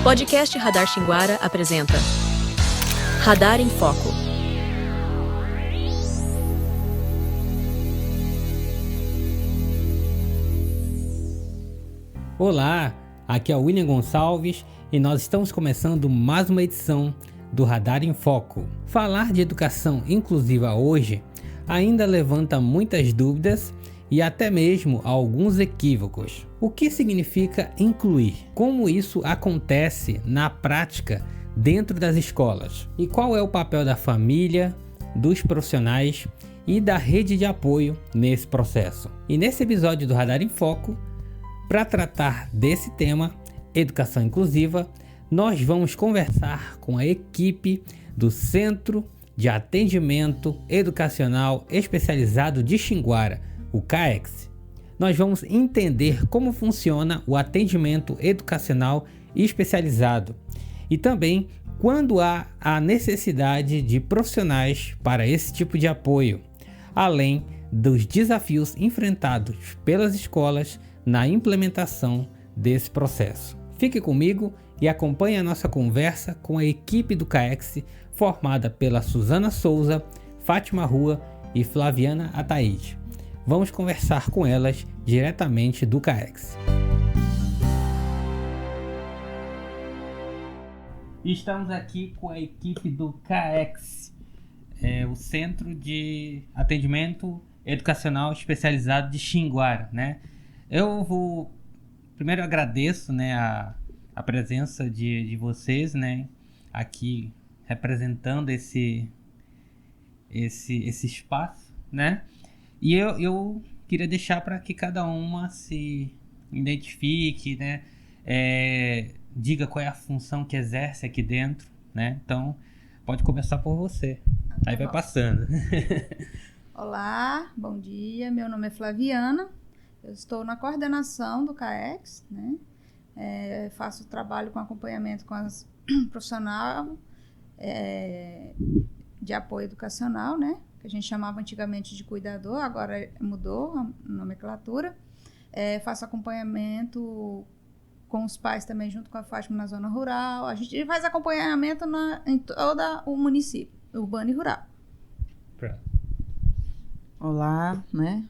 Podcast Radar Xinguara apresenta Radar em Foco. Olá, aqui é o William Gonçalves e nós estamos começando mais uma edição do Radar em Foco. Falar de educação inclusiva hoje ainda levanta muitas dúvidas e até mesmo alguns equívocos. O que significa incluir? Como isso acontece na prática dentro das escolas? E qual é o papel da família, dos profissionais e da rede de apoio nesse processo? E nesse episódio do Radar em Foco, para tratar desse tema, educação inclusiva, nós vamos conversar com a equipe do Centro de Atendimento Educacional Especializado de Xinguara, o CAEX. Nós vamos entender como funciona o atendimento educacional especializado e também quando há a necessidade de profissionais para esse tipo de apoio, além dos desafios enfrentados pelas escolas na implementação desse processo. Fique comigo e acompanhe a nossa conversa com a equipe do CAEX, formada pela Suzana Souza, Fátima Rua e Flaviana Ataíde. Vamos conversar com elas diretamente do CAEX. Estamos aqui com a equipe do CAEX, o Centro de Atendimento Educacional Especializado de Xinguara, né? Primeiro agradeço, né, a presença de vocês, né, aqui representando esse espaço, né? E eu queria deixar para que cada uma se identifique, né? Diga qual é a função que exerce aqui dentro, né? Então, pode começar por você. Aí vai passando. Olá, bom dia. Meu nome é Flaviana. Eu estou na coordenação do CAEX, né? Faço trabalho com acompanhamento com as profissional de apoio educacional, né? Que a gente chamava antigamente de cuidador, agora mudou a nomenclatura. Faço acompanhamento com os pais também, junto com a Fátima, na zona rural. A gente faz acompanhamento em todo o município, urbano e rural. Olá, né?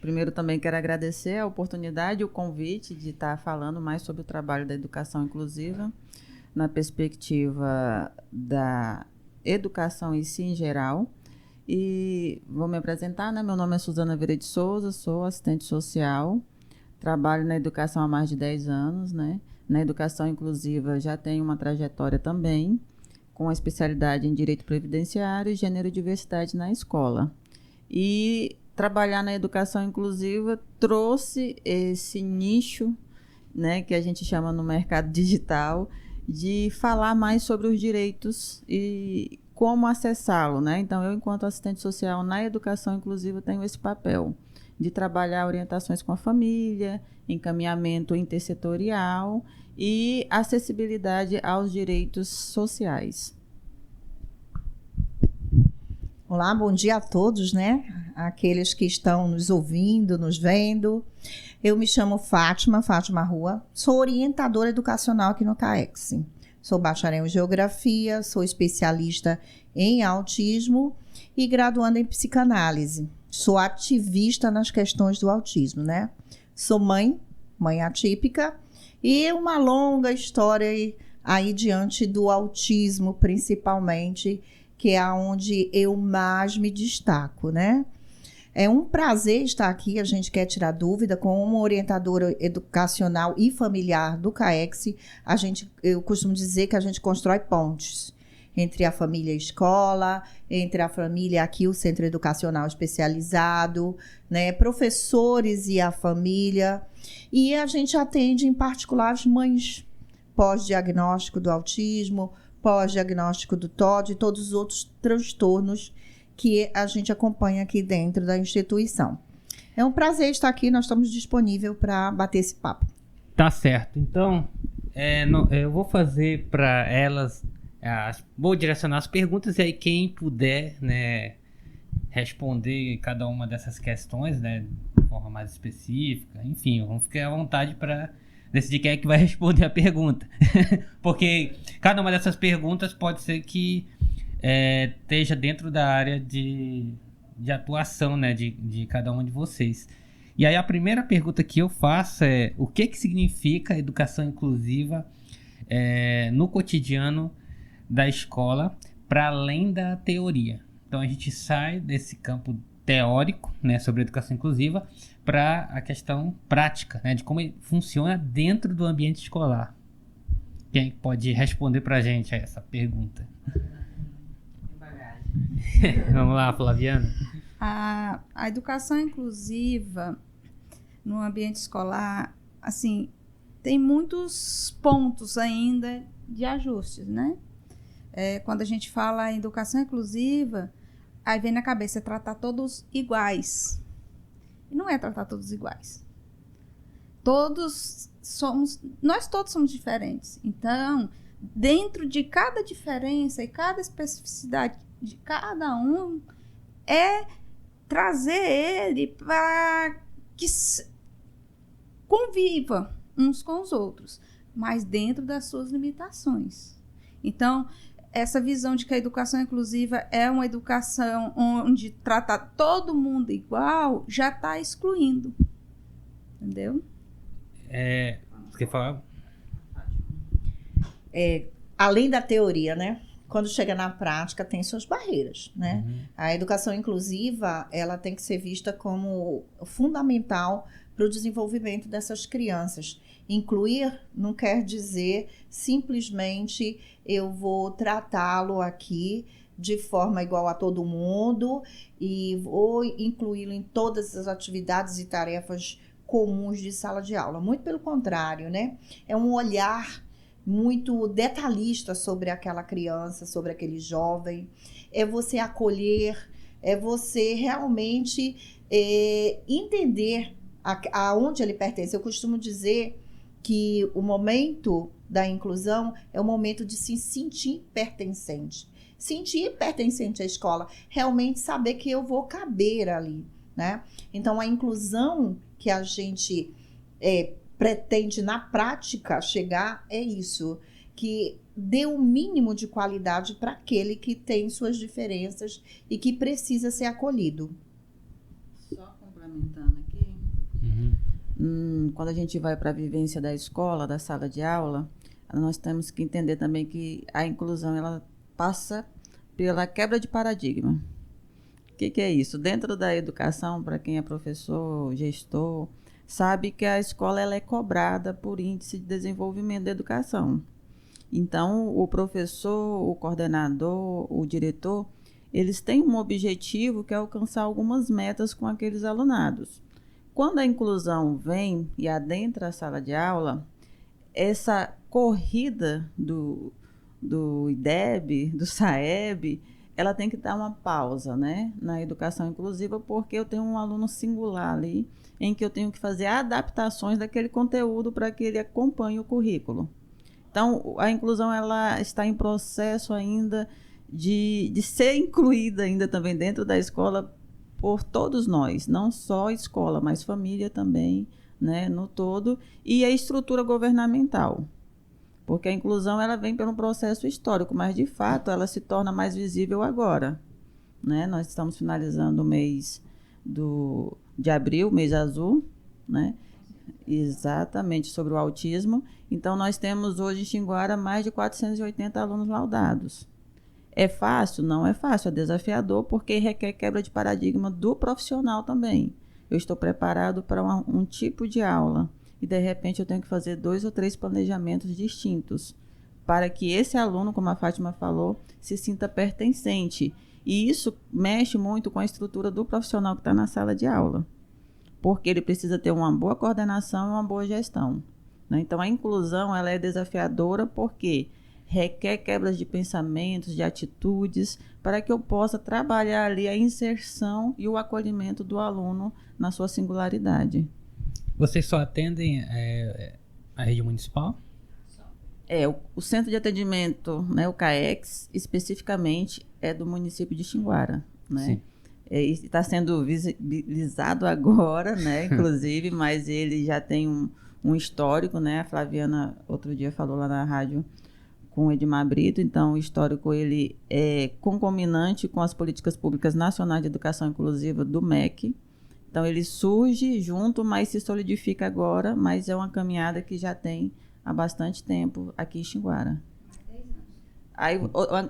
Primeiro também quero agradecer a oportunidade e o convite de estar falando mais sobre o trabalho da educação inclusiva na perspectiva da educação em si em geral. E vou me apresentar, né? Meu nome é Suzana Vieira de Souza, sou assistente social, trabalho na educação há mais de 10 anos, né? Na educação inclusiva já tenho uma trajetória também, com a especialidade em Direito Previdenciário e Gênero e Diversidade na escola. E trabalhar na educação inclusiva trouxe esse nicho, né, que a gente chama no mercado digital, de falar mais sobre os direitos e como acessá-lo, né? Então, eu, enquanto assistente social na educação inclusiva, tenho esse papel de trabalhar orientações com a família, encaminhamento intersetorial e acessibilidade aos direitos sociais. Olá, bom dia a todos, né? Aqueles que estão nos ouvindo, nos vendo. Eu me chamo Fátima Rua, sou orientadora educacional aqui no CAEX. Sou bacharel em Geografia, sou especialista em autismo e graduanda em psicanálise. Sou ativista nas questões do autismo, né? Sou mãe atípica e uma longa história aí diante do autismo, principalmente, que é onde eu mais me destaco, né? É um prazer estar aqui, a gente quer tirar dúvida, com uma orientadora educacional e familiar do CAEX. Eu costumo dizer que a gente constrói pontes entre a família e a escola, entre a família aqui, o Centro Educacional Especializado, né, professores e a família. E a gente atende, em particular, as mães pós-diagnóstico do autismo, pós-diagnóstico do TOD e todos os outros transtornos que a gente acompanha aqui dentro da instituição. É um prazer estar aqui, nós estamos disponíveis para bater esse papo. Tá certo. Então, eu vou fazer para elas, vou direcionar as perguntas e aí quem puder, né, responder cada uma dessas questões, né, de forma mais específica, enfim, vamos ficar à vontade para decidir quem é que vai responder a pergunta. Porque cada uma dessas perguntas pode ser que esteja dentro da área de atuação, né, de cada um de vocês. E aí a primeira pergunta que eu faço é: o que significa educação inclusiva no cotidiano da escola, para além da teoria? Então a gente sai desse campo teórico, né, sobre educação inclusiva, para a questão prática, né, de como funciona dentro do ambiente escolar. Quem pode responder para a gente a essa pergunta? Vamos lá, Flaviana. A educação inclusiva no ambiente escolar, assim, tem muitos pontos ainda de ajustes, né? Quando a gente fala em educação inclusiva, aí vem na cabeça tratar todos iguais. E não é tratar todos iguais. Nós todos somos diferentes. Então, dentro de cada diferença e cada especificidade de cada um, trazer ele para que conviva uns com os outros, mas dentro das suas limitações. Então, essa visão de que a educação inclusiva é uma educação onde tratar todo mundo igual já está excluindo. Entendeu? Você quer falar? Além da teoria, né? Quando chega na prática, tem suas barreiras, né? Uhum. A educação inclusiva, ela tem que ser vista como fundamental para o desenvolvimento dessas crianças. Incluir não quer dizer simplesmente eu vou tratá-lo aqui de forma igual a todo mundo e vou incluí-lo em todas as atividades e tarefas comuns de sala de aula. Muito pelo contrário, né? É um olhar muito detalhista sobre aquela criança, sobre aquele jovem. É você acolher, é você realmente entender aonde ele pertence. Eu costumo dizer que o momento da inclusão é o momento de se sentir pertencente. Sentir pertencente à escola, realmente saber que eu vou caber ali, né? Então, a inclusão que a gente pretende na prática chegar é isso, que dê o mínimo de qualidade para aquele que tem suas diferenças e que precisa ser acolhido. Só complementando aqui, quando a gente vai para a vivência da escola, da sala de aula, nós temos que entender também que a inclusão ela passa pela quebra de paradigma. O que é isso? Dentro da educação, para quem é professor, gestor, sabe que a escola ela é cobrada por índice de desenvolvimento da educação. Então, o professor, o coordenador, o diretor, eles têm um objetivo que é alcançar algumas metas com aqueles alunados. Quando a inclusão vem e adentra a sala de aula, essa corrida do IDEB, do SAEB, ela tem que dar uma pausa, né, na educação inclusiva, porque eu tenho um aluno singular ali, em que eu tenho que fazer adaptações daquele conteúdo para que ele acompanhe o currículo. Então, a inclusão ela está em processo ainda de ser incluída ainda também dentro da escola por todos nós, não só a escola, mas família também, né, no todo, e a estrutura governamental. Porque a inclusão ela vem pelo processo histórico, mas de fato ela se torna mais visível agora, né? Nós estamos finalizando o mês de abril, mês azul, né? Exatamente, sobre o autismo. Então nós temos hoje em Xinguara mais de 480 alunos laudados. É fácil? Não é fácil, é desafiador, porque requer quebra de paradigma do profissional também. Eu estou preparado para um tipo de aula e, de repente, eu tenho que fazer 2 ou 3 planejamentos distintos para que esse aluno, como a Fátima falou, se sinta pertencente. E isso mexe muito com a estrutura do profissional que está na sala de aula, porque ele precisa ter uma boa coordenação e uma boa gestão, né? Então, a inclusão ela é desafiadora porque requer quebras de pensamentos, de atitudes, para que eu possa trabalhar ali a inserção e o acolhimento do aluno na sua singularidade. Vocês só atendem a rede municipal? O Centro de Atendimento, né, o CAEX, especificamente, é do município de Xinguara, né? Sim. Está sendo visibilizado agora, né, inclusive, mas ele já tem um histórico, né? A Flaviana outro dia falou lá na rádio com o Edmar Brito, então o histórico ele é concomitante com as políticas públicas nacionais de educação inclusiva do MEC. Então ele surge junto, mas se solidifica agora, mas é uma caminhada que já tem há bastante tempo aqui em Xinguara. Aí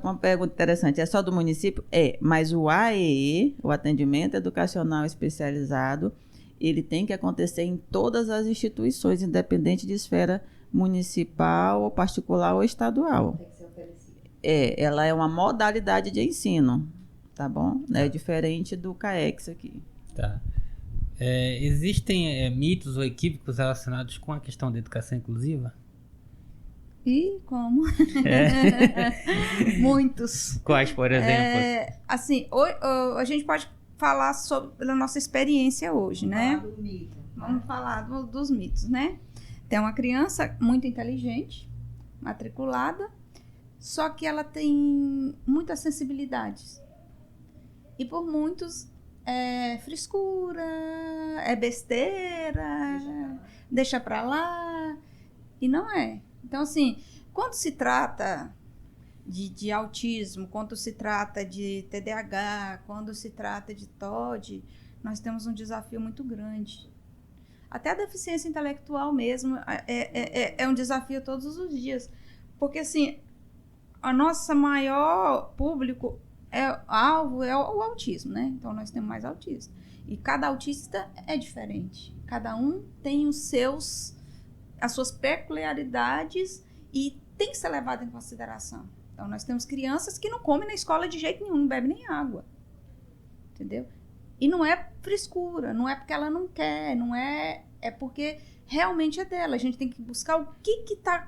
uma pergunta interessante, é só do município? Mas o AEE, o Atendimento Educacional Especializado, ele tem que acontecer em todas as instituições, independente de esfera municipal, ou particular ou estadual. Tem que ser oferecido. Ela é uma modalidade de ensino, tá bom? É diferente do CAEX aqui. Tá. Existem mitos ou equívocos relacionados com a questão da educação inclusiva? E como? Muitos. Quais, por exemplo? Assim, a gente pode falar sobre a nossa experiência hoje, né? Vamos falar dos mitos, né? Tem uma criança muito inteligente, matriculada, só que ela tem muitas sensibilidades. E por muitos é frescura, é besteira, deixa pra lá. E não é. Então, assim, quando se trata de autismo, quando se trata de TDAH, quando se trata de TOD, nós temos um desafio muito grande. Até a deficiência intelectual mesmo é um desafio todos os dias. Porque, assim, a nossa maior público alvo é o autismo, né? Então, nós temos mais autistas. E cada autista é diferente. Cada um tem as suas peculiaridades e tem que ser levado em consideração. Então, nós temos crianças que não comem na escola de jeito nenhum, não bebem nem água. Entendeu? E não é frescura, não é porque ela não quer, não é... É porque realmente é dela. A gente tem que buscar o que está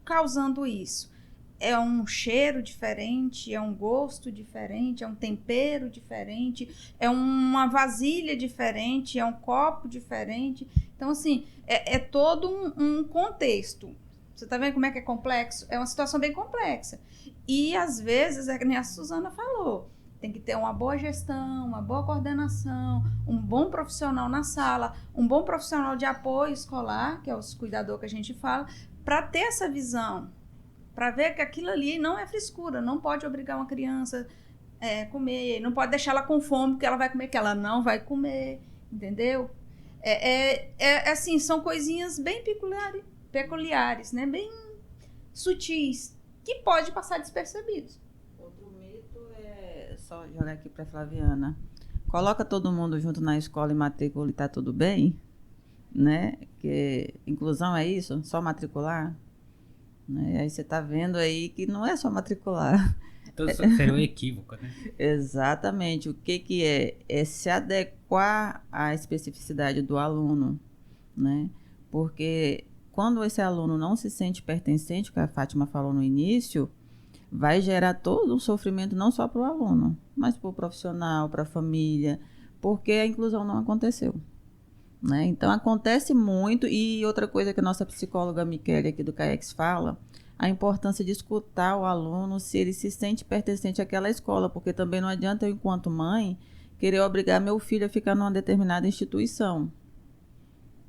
causando isso. É um cheiro diferente, é um gosto diferente, é um tempero diferente, é uma vasilha diferente, é um copo diferente. Então, assim, é todo um contexto. Você está vendo como é que é complexo? É uma situação bem complexa. E, às vezes, é que nem a Suzana falou, tem que ter uma boa gestão, uma boa coordenação, um bom profissional na sala, um bom profissional de apoio escolar, que é os cuidadores que a gente fala, para ter essa visão, para ver que aquilo ali não é frescura, não pode obrigar uma criança a comer, não pode deixar ela com fome, porque ela vai comer, que ela não vai comer, entendeu? Assim, são coisinhas bem peculiares, né? Bem sutis, que pode passar despercebidos. Outro mito é, só jogar aqui para Flaviana, coloca todo mundo junto na escola e matrícula e tá tudo bem, né? Que inclusão é isso, só matricular, né? Aí você tá vendo aí que não é só matricular. Então seria um equívoco, né? Exatamente. O que é? É se adequar à especificidade do aluno, né? Porque quando esse aluno não se sente pertencente, que a Fátima falou no início, vai gerar todo um sofrimento não só para o aluno, mas para o profissional, para a família, porque a inclusão não aconteceu, né? Então acontece muito. E outra coisa que a nossa psicóloga Michele aqui do CAEX fala, a importância de escutar o aluno se ele se sente pertencente àquela escola, porque também não adianta eu, enquanto mãe, querer obrigar meu filho a ficar numa determinada instituição.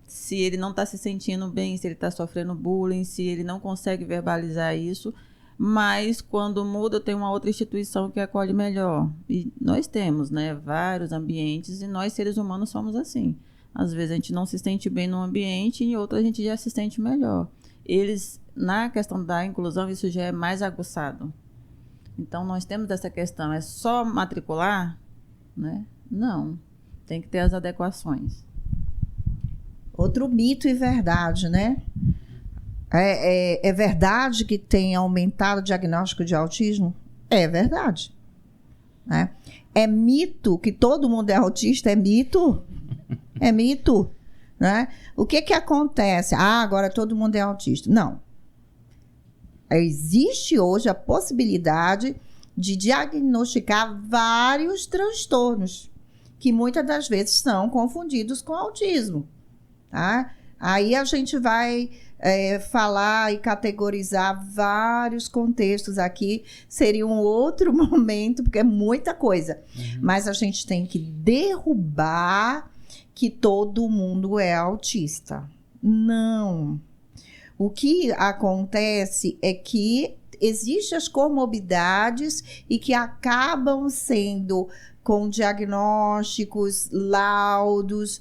Se ele não está se sentindo bem, se ele está sofrendo bullying, se ele não consegue verbalizar isso, mas quando muda tem uma outra instituição que acolhe melhor. E nós temos, né, vários ambientes e nós seres humanos somos assim. Às vezes a gente não se sente bem num ambiente e em outro a gente já se sente melhor. Eles, na questão da inclusão, isso já é mais aguçado. Então nós temos essa questão, é só matricular, né? Não, tem que ter as adequações. Outro mito e verdade, né? É verdade que tem aumentado o diagnóstico de autismo? É verdade. Né? É mito que todo mundo é autista? É mito. É mito. Né? O que acontece? Agora todo mundo é autista. Não. Existe hoje a possibilidade de diagnosticar vários transtornos que muitas das vezes são confundidos com autismo. Tá? Aí a gente vai falar e categorizar vários contextos aqui, seria um outro momento, porque é muita coisa. Mas a gente tem que derrubar que todo mundo é autista. Não. O que acontece é que existem as comorbidades e que acabam sendo com diagnósticos, laudos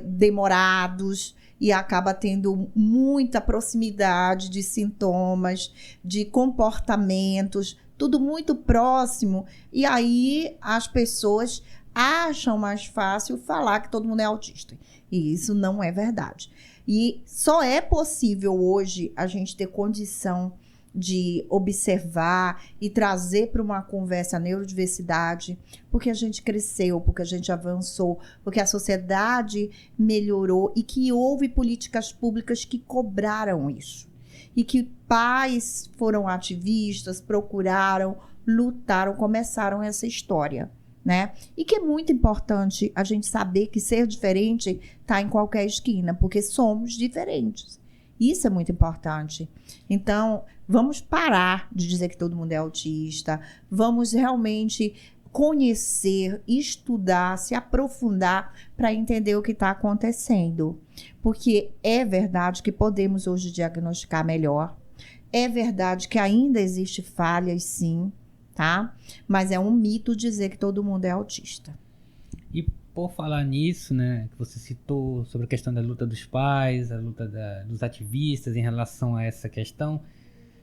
demorados, e acaba tendo muita proximidade de sintomas, de comportamentos, tudo muito próximo. E aí as pessoas acham mais fácil falar que todo mundo é autista. E isso não é verdade. E só é possível hoje a gente ter condição de observar e trazer para uma conversa a neurodiversidade, porque a gente cresceu, porque a gente avançou, porque a sociedade melhorou e que houve políticas públicas que cobraram isso. E que pais foram ativistas, procuraram, lutaram, começaram essa história, né? E que é muito importante a gente saber que ser diferente está em qualquer esquina, porque somos diferentes. Isso é muito importante. Então, vamos parar de dizer que todo mundo é autista, vamos realmente conhecer, estudar, se aprofundar para entender o que está acontecendo. Porque é verdade que podemos hoje diagnosticar melhor, é verdade que ainda existe falhas, sim, tá? Mas é um mito dizer que todo mundo é autista. E por falar nisso, né, que você citou sobre a questão da luta dos pais, a luta dos ativistas em relação a essa questão,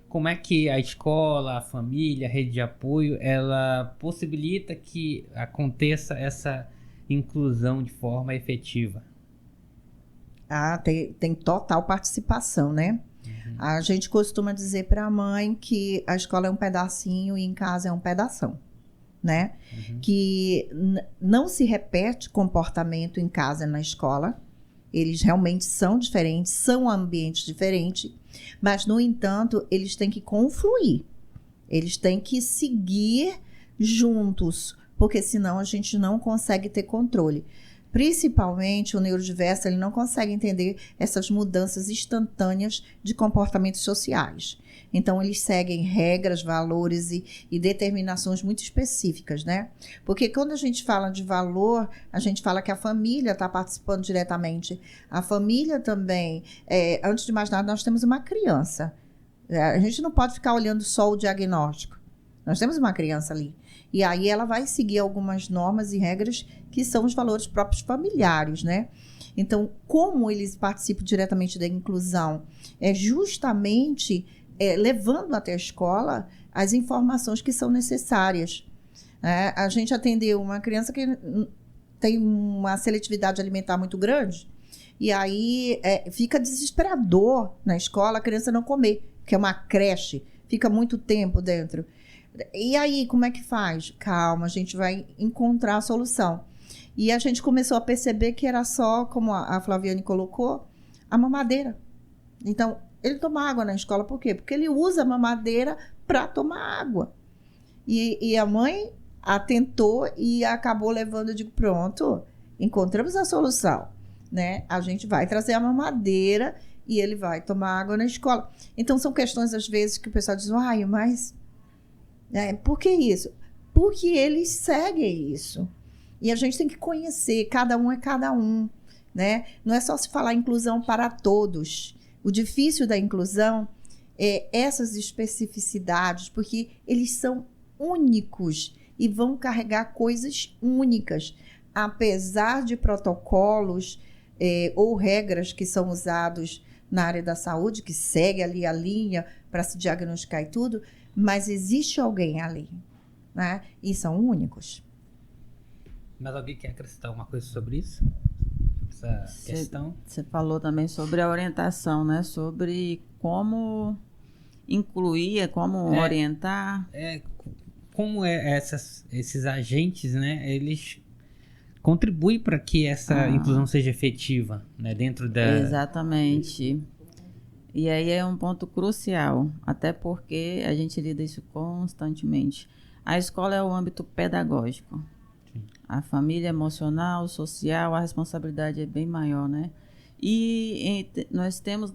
como é que a escola, a família, a rede de apoio, ela possibilita que aconteça essa inclusão de forma efetiva? Tem total participação, né? A gente costuma dizer para a mãe que a escola é um pedacinho e em casa é um pedação, né? Que não se repete comportamento em casa e na escola. Eles realmente são diferentes, são ambientes diferentes, mas, no entanto, eles têm que confluir. Eles têm que seguir juntos, porque senão a gente não consegue ter controle. Principalmente o neurodiverso, ele não consegue entender essas mudanças instantâneas de comportamentos sociais. Então, eles seguem regras, valores e determinações muito específicas, né? Porque quando a gente fala de valor, a gente fala que a família está participando diretamente. A família também, antes de mais nada, nós temos uma criança. A gente não pode ficar olhando só o diagnóstico. Nós temos uma criança ali. E aí ela vai seguir algumas normas e regras que são os valores próprios familiares, né? Então, como eles participam diretamente da inclusão? É justamente levando até a escola as informações que são necessárias. A gente atendeu uma criança que tem uma seletividade alimentar muito grande, e aí fica desesperador na escola a criança não comer, que é uma creche, fica muito tempo dentro. E aí, como é que faz? Calma, a gente vai encontrar a solução. E a gente começou a perceber que era só, como a Flaviane colocou, a mamadeira. Então, ele toma água na escola, por quê? Porque ele usa a mamadeira para tomar água. E a mãe atentou e acabou levando, eu digo, pronto, encontramos a solução, né? A gente vai trazer a mamadeira e ele vai tomar água na escola. Então, são questões, às vezes, que o pessoal diz, mas... por que isso? Porque eles seguem isso. E a gente tem que conhecer, cada um é cada um, né? Não é só se falar inclusão para todos. O difícil da inclusão é essas especificidades, porque eles são únicos e vão carregar coisas únicas. Apesar de protocolos ou regras que são usados na área da saúde, que segue ali a linha para se diagnosticar e tudo, mas existe alguém ali, né? E são únicos. Mas alguém quer acrescentar uma coisa sobre isso? Sobre essa questão? Você falou também sobre a orientação, né? Sobre como incluir, como orientar. Como esses agentes, né? Eles contribuem para que essa inclusão seja efetiva, né? Dentro da... Exatamente. E aí é um ponto crucial, até porque a gente lida isso constantemente. A escola é o âmbito pedagógico. Sim. A família emocional, social, a responsabilidade é bem maior, né? E nós temos,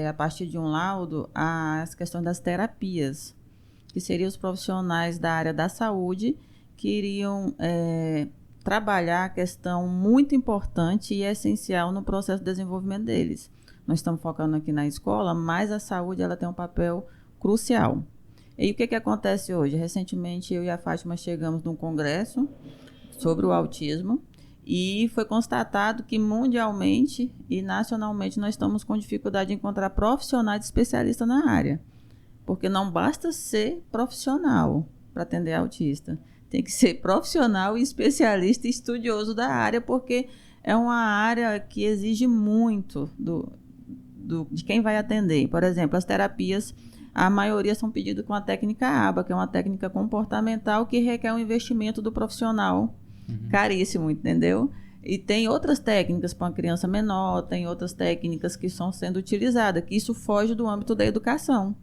a partir de um laudo, as questões das terapias, que seriam os profissionais da área da saúde que iriam trabalhar a questão muito importante e essencial no processo de desenvolvimento deles. Nós estamos focando aqui na escola, mas a saúde ela tem um papel crucial. E o que acontece hoje? Recentemente, eu e a Fátima chegamos num congresso sobre o autismo e foi constatado que mundialmente e nacionalmente nós estamos com dificuldade de encontrar profissionais especialistas na área. Porque não basta ser profissional para atender autista. Tem que ser profissional e especialista e estudioso da área, porque é uma área que exige muito de quem vai atender. Por exemplo, as terapias, a maioria são pedidas com a técnica ABA, que é uma técnica comportamental que requer um investimento do profissional caríssimo, entendeu? E tem outras técnicas para uma criança menor, tem outras técnicas que estão sendo utilizadas, que isso foge do âmbito da educação.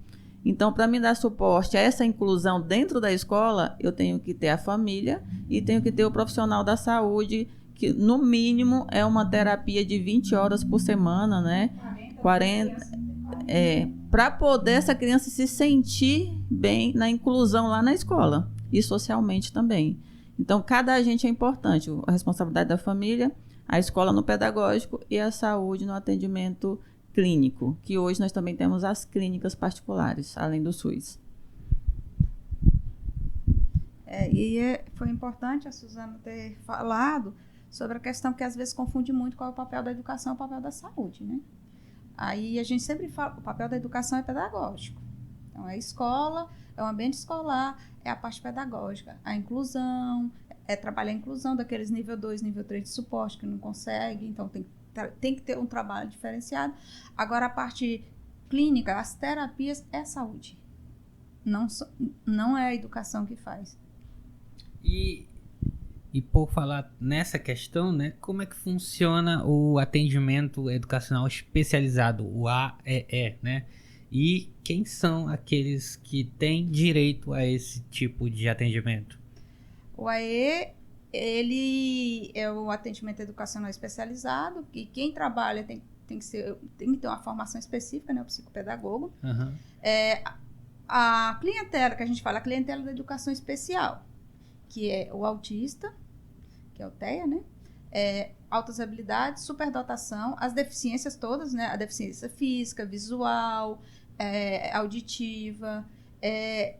Então, para me dar suporte a essa inclusão dentro da escola, eu tenho que ter a família e tenho que ter o profissional da saúde, que no mínimo é uma terapia de 20 horas por semana, né? 40, para poder essa criança se sentir bem na inclusão lá na escola e socialmente também. Então, cada agente é importante, a responsabilidade da família, a escola no pedagógico e a saúde no atendimento clínico, que hoje nós também temos as clínicas particulares, além do SUS. Foi importante a Suzana ter falado sobre a questão que às vezes confunde muito qual é o papel da educação e o papel da saúde, né? Aí a gente sempre fala, o papel da educação é pedagógico. Então, é a escola, é o ambiente escolar, é a parte pedagógica. A inclusão, é trabalhar a inclusão daqueles nível 2, nível 3 de suporte que não consegue, então tem que ter um trabalho diferenciado. Agora, a parte clínica, as terapias, é saúde. Não é a educação que faz. E por falar nessa questão, né, como é que funciona o atendimento educacional especializado, o AEE, né? E quem são aqueles que têm direito a esse tipo de atendimento? O AEE, ele é o atendimento educacional especializado, que quem trabalha tem que ter uma formação específica, né, o psicopedagogo. Uhum. A clientela, que a gente fala, a clientela da educação especial, que é o autista, que é o TEA, né? Altas habilidades, superdotação, as deficiências todas, né? A deficiência física, visual, auditiva,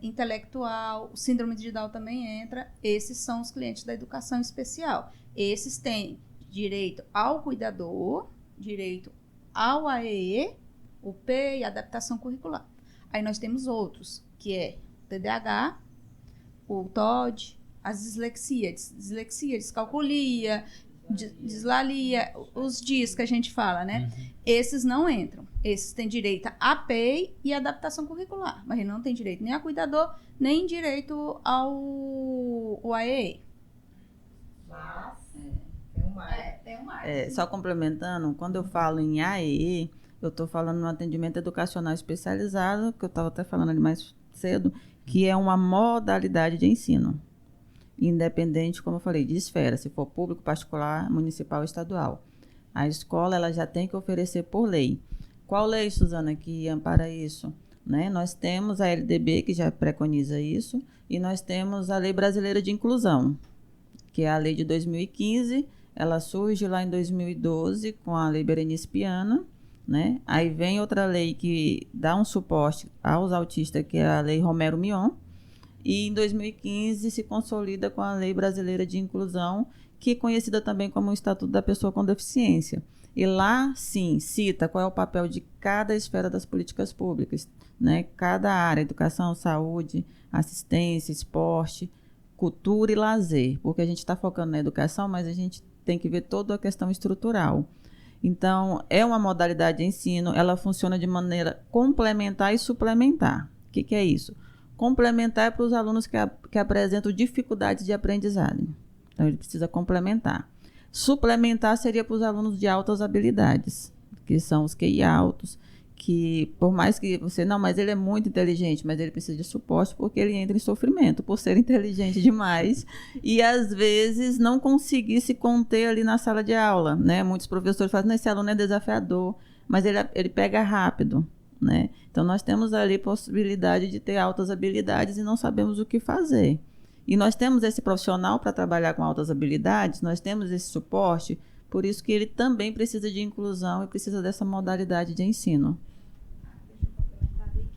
intelectual, o síndrome de Down também entra. Esses são os clientes da educação especial. Esses têm direito ao cuidador, direito ao AEE, o P e adaptação curricular. Aí nós temos outros, que é o TDAH, o TOD, as dislexia, descalculia, dislalia, os DIS que a gente fala, né? Uhum. Esses não entram. Esses têm direito a APEI e adaptação curricular, mas ele não tem direito nem a cuidador, nem direito ao AEE. Tem um mais. Só complementando, quando eu falo em AEE, eu estou falando no atendimento educacional especializado, que eu estava até falando ali mais cedo, que é uma modalidade de ensino. Independente, como eu falei, de esfera, se for público, particular, municipal ou estadual. A escola ela já tem que oferecer por lei. Qual lei, Suzana, que ampara isso? Né? Nós temos a LDB, que já preconiza isso, e nós temos a Lei Brasileira de Inclusão, que é a lei de 2015, ela surge lá em 2012 com a Lei Berenice Piana, né? Aí vem outra lei que dá um suporte aos autistas, que é a Lei Romero Mion, e em 2015 se consolida com a Lei Brasileira de Inclusão, que é conhecida também como o Estatuto da Pessoa com Deficiência. E lá, sim, cita qual é o papel de cada esfera das políticas públicas, né? Cada área, educação, saúde, assistência, esporte, cultura e lazer, porque a gente está focando na educação, mas a gente tem que ver toda a questão estrutural. Então, é uma modalidade de ensino, ela funciona de maneira complementar e suplementar. O que é isso? Complementar é para os alunos que apresentam dificuldades de aprendizagem. Então, ele precisa complementar. Suplementar seria para os alunos de altas habilidades, que são os QI altos, que por mais que você... Não, mas ele é muito inteligente, mas ele precisa de suporte porque ele entra em sofrimento por ser inteligente demais e, às vezes, não conseguir se conter ali na sala de aula, né? Muitos professores falam, esse aluno é desafiador, mas ele pega rápido, né? Então, nós temos ali possibilidade de ter altas habilidades e não sabemos o que fazer. E nós temos esse profissional para trabalhar com altas habilidades, nós temos esse suporte, por isso que ele também precisa de inclusão e precisa dessa modalidade de ensino.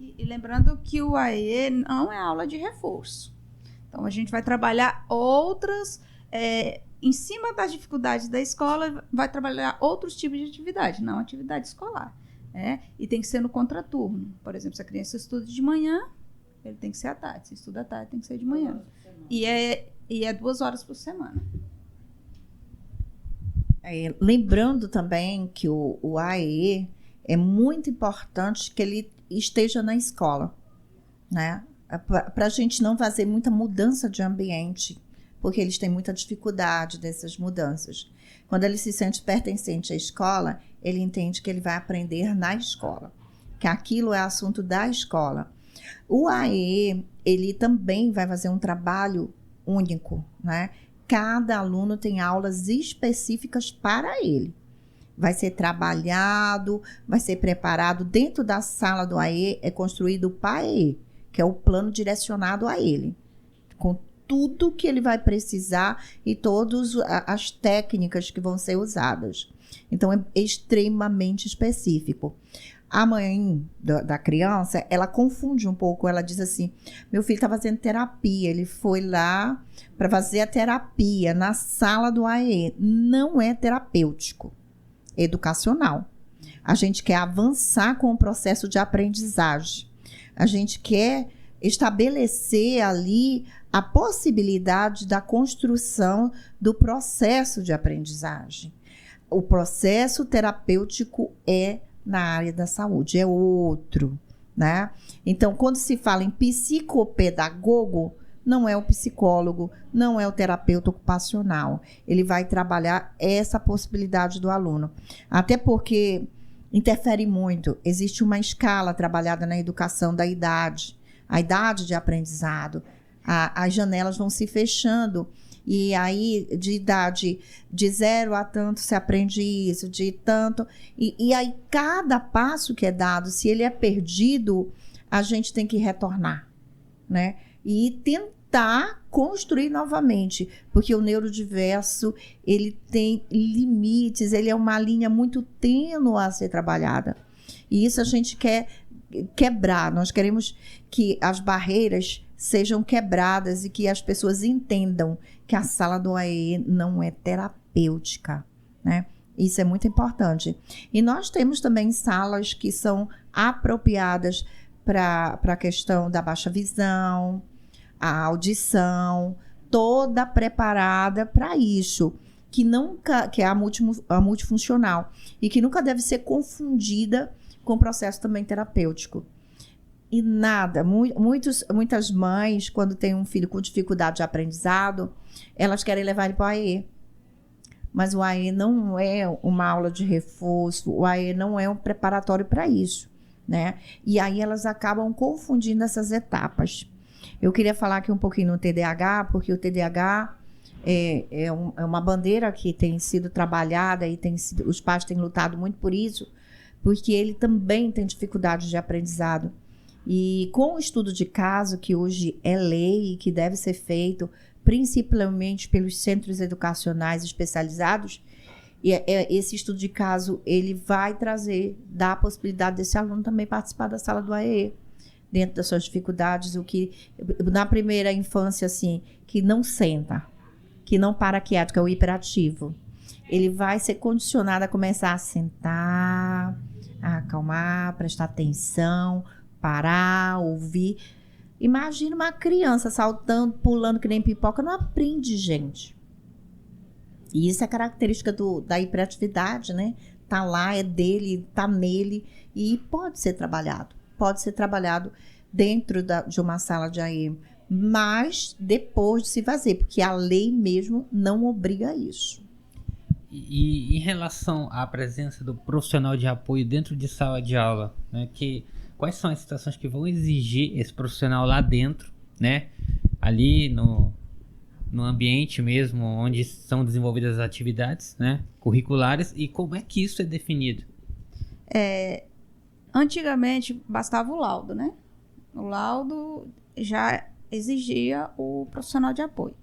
E lembrando que o AE não é aula de reforço. Então, a gente vai trabalhar outras, em cima das dificuldades da escola, vai trabalhar outros tipos de atividade, não atividade escolar. E tem que ser no contraturno. Por exemplo, se a criança estuda de manhã, ele tem que ser à tarde. Se estuda à tarde, tem que ser de manhã. E é 2 horas por semana. Lembrando também que o AE é muito importante que ele esteja na escola, né? Para a gente não fazer muita mudança de ambiente, porque eles têm muita dificuldade dessas mudanças. Quando ele se sente pertencente à escola, ele entende que ele vai aprender na escola, que aquilo é assunto da escola. O AE, ele também vai fazer um trabalho único, né? Cada aluno tem aulas específicas para ele. Vai ser trabalhado, vai ser preparado. Dentro da sala do AE é construído o PAE, que é o plano direcionado a ele, com tudo que ele vai precisar e todas as técnicas que vão ser usadas. Então, é extremamente específico. A mãe da criança, ela confunde um pouco, ela diz assim, meu filho está fazendo terapia, ele foi lá para fazer a terapia na sala do AE. Não é terapêutico, é educacional. A gente quer avançar com o processo de aprendizagem. A gente quer estabelecer ali a possibilidade da construção do processo de aprendizagem. O processo terapêutico é na área da saúde, é outro, né? Então, quando se fala em psicopedagogo, não é o psicólogo, não é o terapeuta ocupacional. Ele vai trabalhar essa possibilidade do aluno. Até porque interfere muito. Existe uma escala trabalhada na educação da idade, a idade de aprendizado. As janelas vão se fechando. E aí, de idade de 0 a tanto, se aprende isso, de tanto. E aí, cada passo que é dado, se ele é perdido, a gente tem que retornar, né? E tentar construir novamente, porque o neurodiverso, ele tem limites, ele é uma linha muito tênue a ser trabalhada. E isso a gente quer quebrar, nós queremos que as barreiras sejam quebradas e que as pessoas entendam que a sala do AE não é terapêutica, né? Isso é muito importante. E nós temos também salas que são apropriadas para a questão da baixa visão, a audição, toda preparada para isso, que é a multifuncional, e que nunca deve ser confundida com o processo também terapêutico. E nada, muitas mães, quando tem um filho com dificuldade de aprendizado, elas querem levar ele para o AE. Mas o AE não é uma aula de reforço, o AE não é um preparatório para isso, né? E aí elas acabam confundindo essas etapas. Eu queria falar aqui um pouquinho no TDAH, porque o TDAH é uma bandeira que tem sido trabalhada e os pais têm lutado muito por isso, porque ele também tem dificuldade de aprendizado. E com o estudo de caso, que hoje é lei e que deve ser feito principalmente pelos centros educacionais especializados, esse estudo de caso ele vai dar a possibilidade desse aluno também participar da sala do AE, dentro das suas dificuldades, o que na primeira infância, assim, que não senta, que não para quieto, que é o hiperativo. Ele vai ser condicionado a começar a sentar, a acalmar, prestar atenção, parar, ouvir. Imagina uma criança saltando, pulando que nem pipoca, não aprende, gente. E isso é característica da hiperatividade, né? Tá lá, é dele, tá nele e pode ser trabalhado dentro de uma sala de AE, mas depois de se fazer, porque a lei mesmo não obriga a isso. E em relação à presença do profissional de apoio dentro de sala de aula, né, quais são as situações que vão exigir esse profissional lá dentro, né, ali no ambiente mesmo, onde são desenvolvidas as atividades, né, curriculares, e como é que isso é definido? Antigamente bastava o laudo, né? O laudo já exigia o profissional de apoio.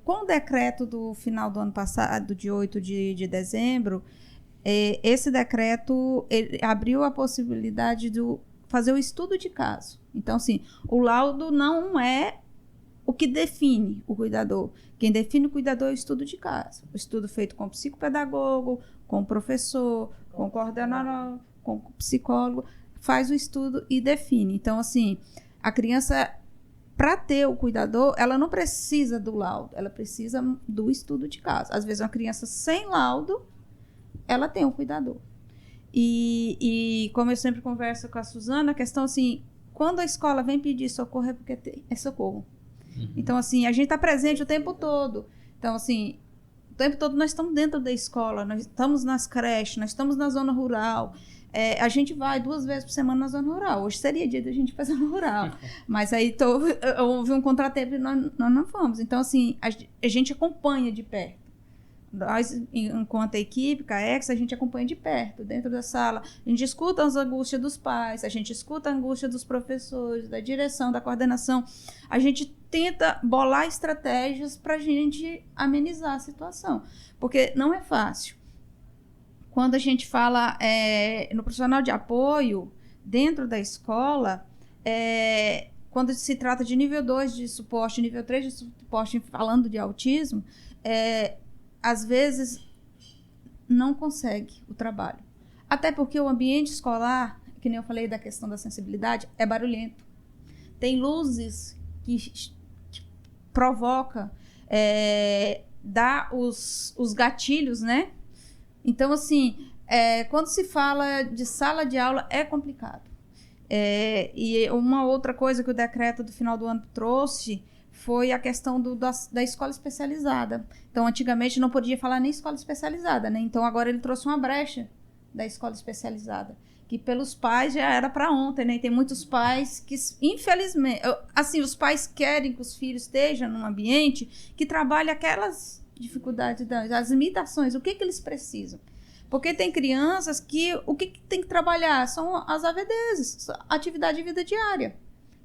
Com o decreto do final do ano passado, de 8 de dezembro, esse decreto ele abriu a possibilidade de fazer o estudo de caso. Então, assim, o laudo não é o que define o cuidador. Quem define o cuidador é o estudo de caso. O estudo feito com o psicopedagogo, com o professor, com o coordenador, com o psicólogo, faz o estudo e define. Então, assim, a criança, para ter o cuidador, ela não precisa do laudo, ela precisa do estudo de caso. Às vezes, uma criança sem laudo, ela tem um cuidador. E como eu sempre converso com a Suzana, a questão assim, quando a escola vem pedir socorro é porque é socorro. Então, assim, a gente está presente o tempo todo. Então, assim, o tempo todo nós estamos dentro da escola, nós estamos nas creches, nós estamos na zona rural. A gente vai 2 vezes por semana na zona rural. Hoje seria dia da gente ir para a zona rural. Mas aí houve um contratempo e nós não fomos. Então, assim, a gente acompanha de perto. Nós, enquanto a equipe, CAEX, a gente acompanha de perto, dentro da sala. A gente escuta as angústias dos pais, a gente escuta a angústia dos professores, da direção, da coordenação. A gente tenta bolar estratégias para a gente amenizar a situação, porque não é fácil. Quando a gente fala no profissional de apoio, dentro da escola, quando se trata de nível 2 de suporte, nível 3 de suporte, falando de autismo, às vezes não consegue o trabalho. Até porque o ambiente escolar, que nem eu falei da questão da sensibilidade, é barulhento. Tem luzes que provoca, dá os gatilhos, né? Então, assim, quando se fala de sala de aula, é complicado. E uma outra coisa que o decreto do final do ano trouxe foi a questão da escola especializada. Então, antigamente não podia falar nem escola especializada, né? Então, agora ele trouxe uma brecha da escola especializada, que pelos pais já era para ontem, né? E tem muitos pais que, infelizmente, assim, os pais querem que os filhos estejam num ambiente que trabalhe aquelas dificuldades, as limitações, o que eles precisam. Porque tem crianças que o que tem que trabalhar são as AVDs, atividade de vida diária.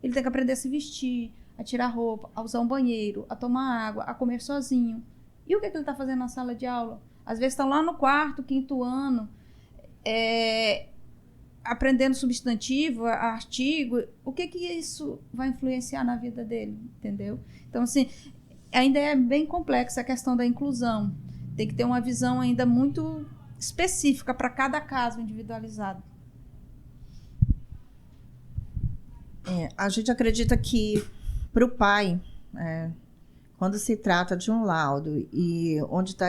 Ele tem que aprender a se vestir, a tirar roupa, a usar um banheiro, a tomar água, a comer sozinho. E o que ele está fazendo na sala de aula? Às vezes estão lá no 4º, 5º ano, aprendendo substantivo, artigo. O que isso vai influenciar na vida dele, entendeu? Então, assim, ainda é bem complexa a questão da inclusão. Tem que ter uma visão ainda muito específica para cada caso individualizado. A gente acredita que para o pai, quando se trata de um laudo e onde está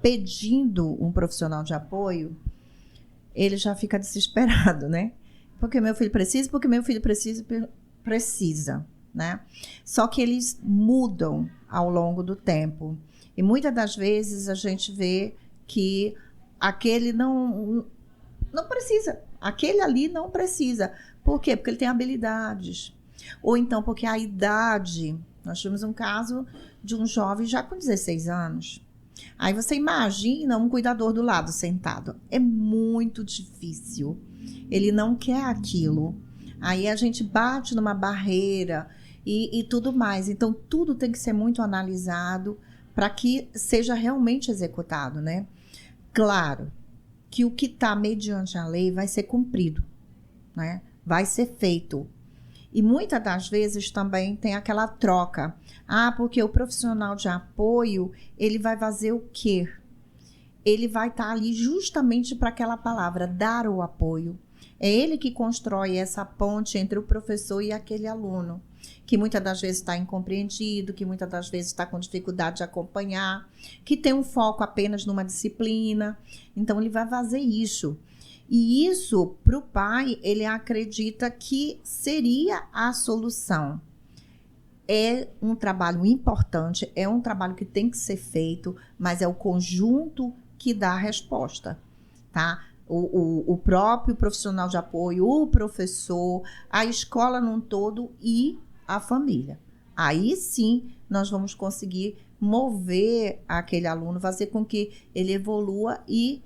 pedindo um profissional de apoio, ele já fica desesperado, né? Porque meu filho precisa, precisa, né? Só que eles mudam ao longo do tempo. E muitas das vezes a gente vê que aquele não precisa. Aquele ali não precisa. Por quê? Porque ele tem habilidades. Ou então porque a idade... Nós tivemos um caso de um jovem já com 16 anos. Aí você imagina um cuidador do lado sentado. É muito difícil. Ele não quer aquilo. Aí a gente bate numa barreira e tudo mais. Então, tudo tem que ser muito analisado para que seja realmente executado, né? Claro que o que está mediante a lei vai ser cumprido, né? Vai ser feito. E muitas das vezes também tem aquela troca. Porque o profissional de apoio, ele vai fazer o quê? Ele vai estar ali justamente para aquela palavra, dar o apoio. É ele que constrói essa ponte entre o professor e aquele aluno, que muitas das vezes está incompreendido, que muitas das vezes está com dificuldade de acompanhar, que tem um foco apenas numa disciplina. Então, ele vai fazer isso. E isso, para o pai, ele acredita que seria a solução. É um trabalho importante, é um trabalho que tem que ser feito, mas é o conjunto que dá a resposta, tá? O próprio profissional de apoio, o professor, a escola num todo e a família. Aí sim nós vamos conseguir mover aquele aluno, fazer com que ele evolua e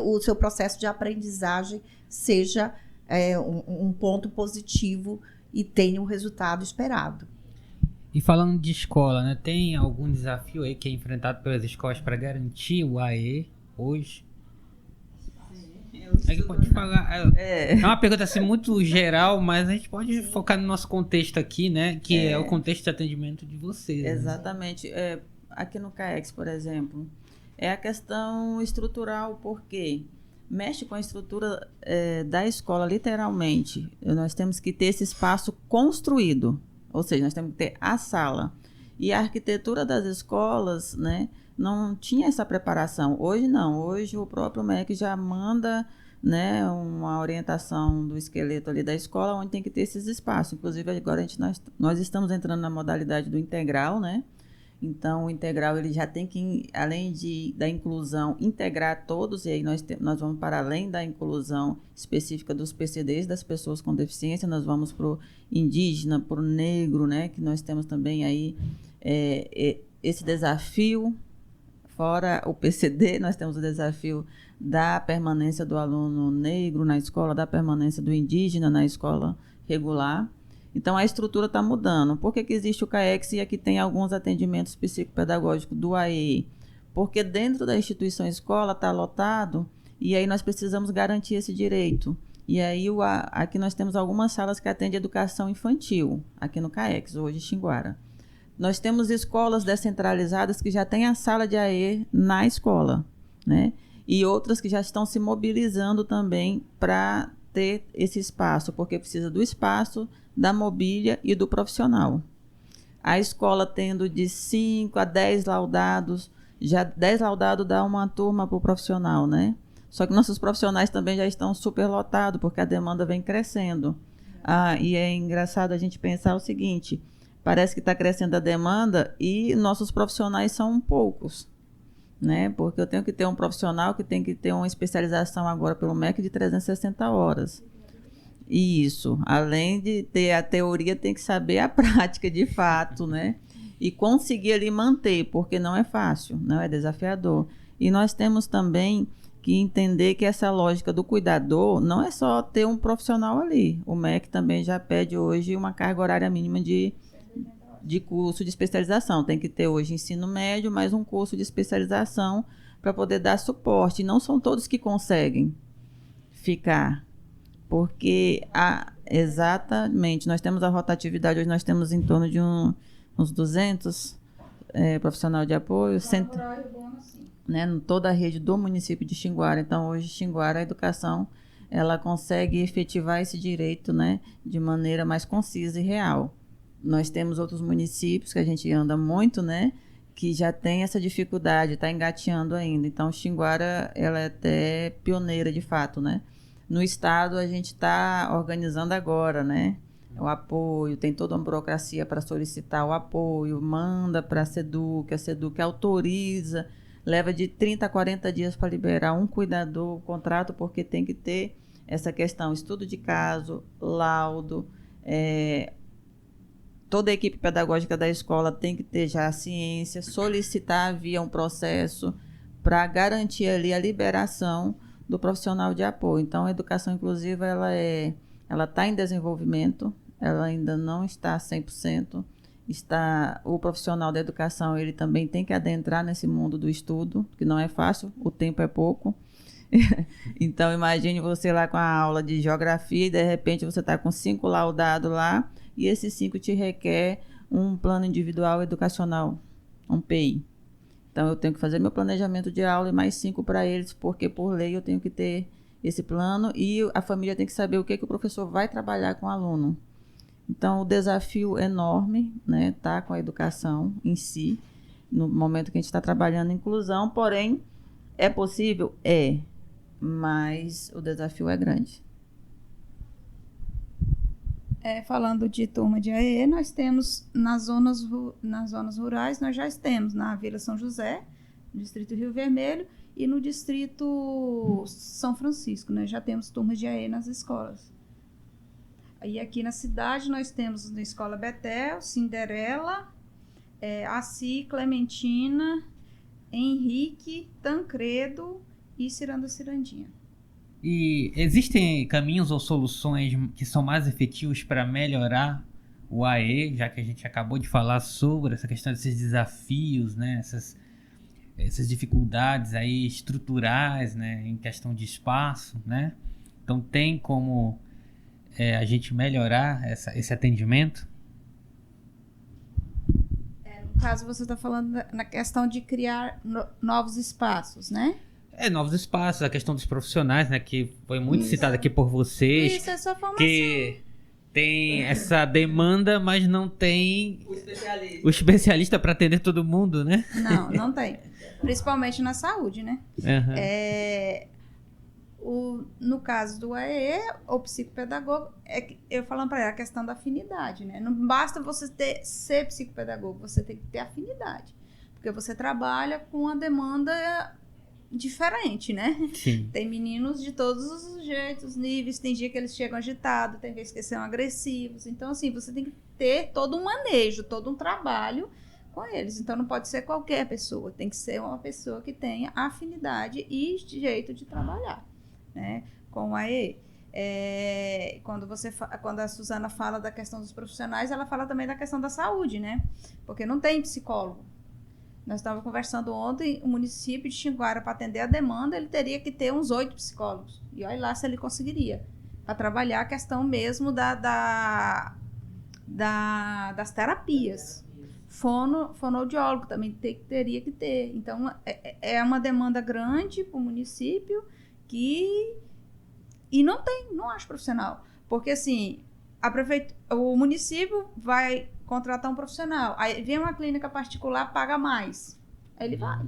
o seu processo de aprendizagem seja um ponto positivo e tenha o resultado esperado. E falando de escola, né? Tem algum desafio aí que é enfrentado pelas escolas para garantir o AE hoje? É que pode falar. É uma pergunta assim muito geral, mas a gente pode focar no nosso contexto aqui, né? Que é o contexto de atendimento de vocês. Exatamente. Né? Aqui no CAEX, por exemplo, é a questão estrutural, porque mexe com a estrutura da escola, literalmente. Nós temos que ter esse espaço construído, ou seja, nós temos que ter a sala. E a arquitetura das escolas, né, não tinha essa preparação. Hoje não, hoje o próprio MEC já manda, né, uma orientação do esqueleto ali da escola, onde tem que ter esses espaços. Inclusive agora nós estamos entrando na modalidade do integral, né? Então o integral ele já tem que, além da inclusão, integrar todos, e aí nós vamos para além da inclusão específica dos PCDs, das pessoas com deficiência, nós vamos para o indígena, para o negro, né? Que nós temos também aí esse desafio. Fora o PCD, nós temos o desafio da permanência do aluno negro na escola, da permanência do indígena na escola regular. Então, a estrutura está mudando. Por que existe o CAEX e aqui tem alguns atendimentos psicopedagógicos do AE? Porque dentro da instituição escola está lotado e aí nós precisamos garantir esse direito. E aí aqui nós temos algumas salas que atendem educação infantil, aqui no CAEX, hoje em Xinguara. Nós temos escolas descentralizadas que já têm a sala de AE na escola, né? E outras que já estão se mobilizando também para ter esse espaço, porque precisa do espaço, da mobília e do profissional. A escola tendo de 5 a 10 laudados, já 10 laudados dá uma turma para o profissional, né? Só que nossos profissionais também já estão super lotados, porque a demanda vem crescendo. E é engraçado a gente pensar o seguinte, parece que está crescendo a demanda e nossos profissionais são poucos, né? Porque eu tenho que ter um profissional que tem que ter uma especialização agora pelo MEC de 360 horas. Isso, além de ter a teoria, tem que saber a prática de fato, né? E conseguir ali manter, porque não é fácil, não é desafiador. E nós temos também que entender que essa lógica do cuidador não é só ter um profissional ali. O MEC também já pede hoje uma carga horária mínima de curso de especialização. Tem que ter hoje ensino médio, mais um curso de especialização para poder dar suporte. E não são todos que conseguem ficar. Porque, exatamente, nós temos a rotatividade, hoje nós temos em torno de uns 200 profissionais de apoio, né, em toda a rede do município de Xinguara. Então, hoje, Xinguara, a educação, ela consegue efetivar esse direito, né, de maneira mais concisa e real. Nós temos outros municípios que a gente anda muito, né, que já tem essa dificuldade, está engateando ainda. Então, Xinguara, ela é até pioneira, de fato, né. No estado, a gente está organizando agora, né? O apoio, tem toda uma burocracia para solicitar o apoio, manda para a SEDUC autoriza, leva de 30 a 40 dias para liberar um cuidador, o contrato, porque tem que ter essa questão, estudo de caso, laudo, toda a equipe pedagógica da escola tem que ter já a ciência, solicitar via um processo para garantir ali a liberação do profissional de apoio. Então, a educação inclusiva, ela está em desenvolvimento, ela ainda não está 100%. O profissional da educação, ele também tem que adentrar nesse mundo do estudo, que não é fácil, o tempo é pouco. Então, imagine você lá com a aula de geografia e, de repente, você está com 5 laudados lá e esses 5 te requer um plano individual educacional, um PI. Então, eu tenho que fazer meu planejamento de aula e mais 5 para eles, porque por lei eu tenho que ter esse plano e a família tem que saber o que o professor vai trabalhar com o aluno. Então, o desafio enorme, né, tá com a educação em si, no momento que a gente está trabalhando em inclusão, porém, é possível? É, mas o desafio é grande. Falando de turma de AE, nós temos nas zonas rurais, nós já temos na Vila São José, no Distrito Rio Vermelho, e no Distrito São Francisco, né? Já temos turmas de AE nas escolas. E aqui na cidade nós temos na Escola Betel, Cinderela, Assi, Clementina, Henrique, Tancredo e Ciranda Cirandinha. E existem caminhos ou soluções que são mais efetivos para melhorar o AE, já que a gente acabou de falar sobre essa questão desses desafios, né? Essas dificuldades aí estruturais, né? Em questão de espaço, né? Então tem como a gente melhorar esse atendimento? No caso, você está falando na questão de criar novos espaços, né? Novos espaços, a questão dos profissionais, né? Que foi muito citada aqui por vocês. Isso é sua formação. Que tem essa demanda, mas não tem o especialista para atender todo mundo, né? Não tem. Principalmente na saúde, né? No caso do AE, o psicopedagogo, eu falando para ela, a questão da afinidade, né? Não basta você ser psicopedagogo, você tem que ter afinidade. Porque você trabalha com uma demanda diferente, né? Sim. Tem meninos de todos os jeitos, níveis, tem dia que eles chegam agitados, tem vezes que eles são agressivos. Então, assim, você tem que ter todo um manejo, todo um trabalho com eles. Então, não pode ser qualquer pessoa, tem que ser uma pessoa que tenha afinidade e jeito de trabalhar, né? Com a AE. Quando a Suzana fala da questão dos profissionais, ela fala também da questão da saúde, né? Porque não tem psicólogo. Nós estávamos conversando ontem, o município de Xinguara, para atender a demanda, ele teria que ter uns 8 psicólogos. E olha lá se ele conseguiria. Para trabalhar a questão mesmo das terapias. Fonoaudiólogo também teria que ter. Então, é uma demanda grande para o município e não acho profissional. Porque, assim, o município vai contratar um profissional. Aí vem uma clínica particular, paga mais. Aí ele vai.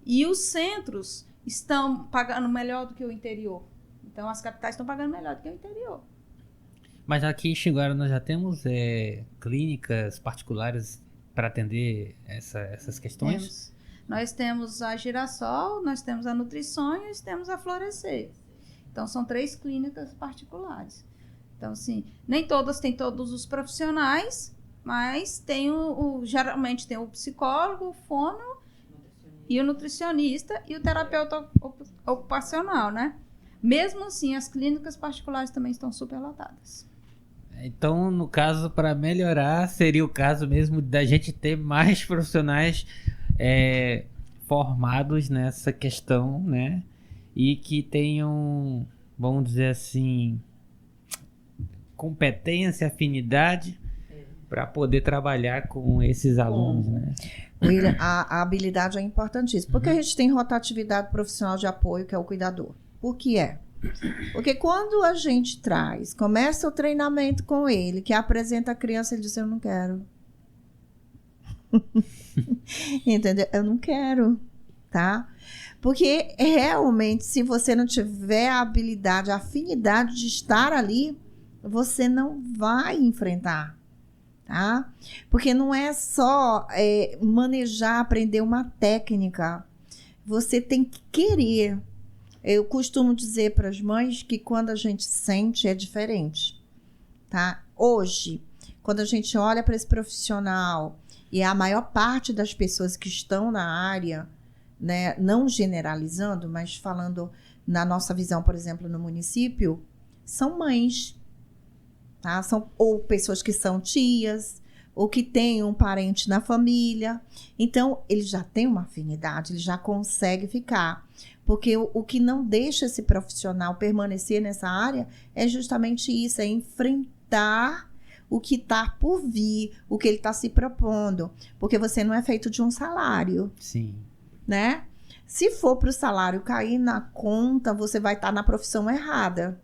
E os centros estão pagando melhor do que o interior. Então, as capitais estão pagando melhor do que o interior. Mas aqui em Xinguara nós já temos clínicas particulares para atender essas questões? Nós temos a Girassol, nós temos a Nutrisonhos, temos a Florescer. Então, são 3 clínicas particulares. Então, assim, nem todas têm todos os profissionais, mas tem geralmente tem o psicólogo, o fono e o nutricionista e o terapeuta ocupacional, né? Mesmo assim, as clínicas particulares também estão superlotadas. Então, no caso, para melhorar, seria o caso mesmo da gente ter mais profissionais formados nessa questão, né? E que tenham, vamos dizer assim, competência, afinidade para poder trabalhar com esses alunos, né? William, a habilidade é importantíssima, porque a gente tem rotatividade profissional de apoio, que é o cuidador. Por que é? Porque quando a gente começa o treinamento com ele, que apresenta a criança, ele diz, eu não quero. Entendeu? Eu não quero, tá? Porque realmente, se você não tiver a habilidade, a afinidade de estar ali, você não vai enfrentar, tá? Porque não é só manejar, aprender uma técnica. Você tem que querer. Eu costumo dizer para as mães que quando a gente sente é diferente, tá? Hoje, quando a gente olha para esse profissional e a maior parte das pessoas que estão na área, né, não generalizando, mas falando na nossa visão, por exemplo, no município, são mães, tá? Ou pessoas que são tias, ou que têm um parente na família. Então, ele já tem uma afinidade, ele já consegue ficar. Porque o que não deixa esse profissional permanecer nessa área é justamente isso, é enfrentar o que está por vir, o que ele está se propondo. Porque você não é feito de um salário. Sim. Né? Se for para o salário cair na conta, você vai estar na profissão errada.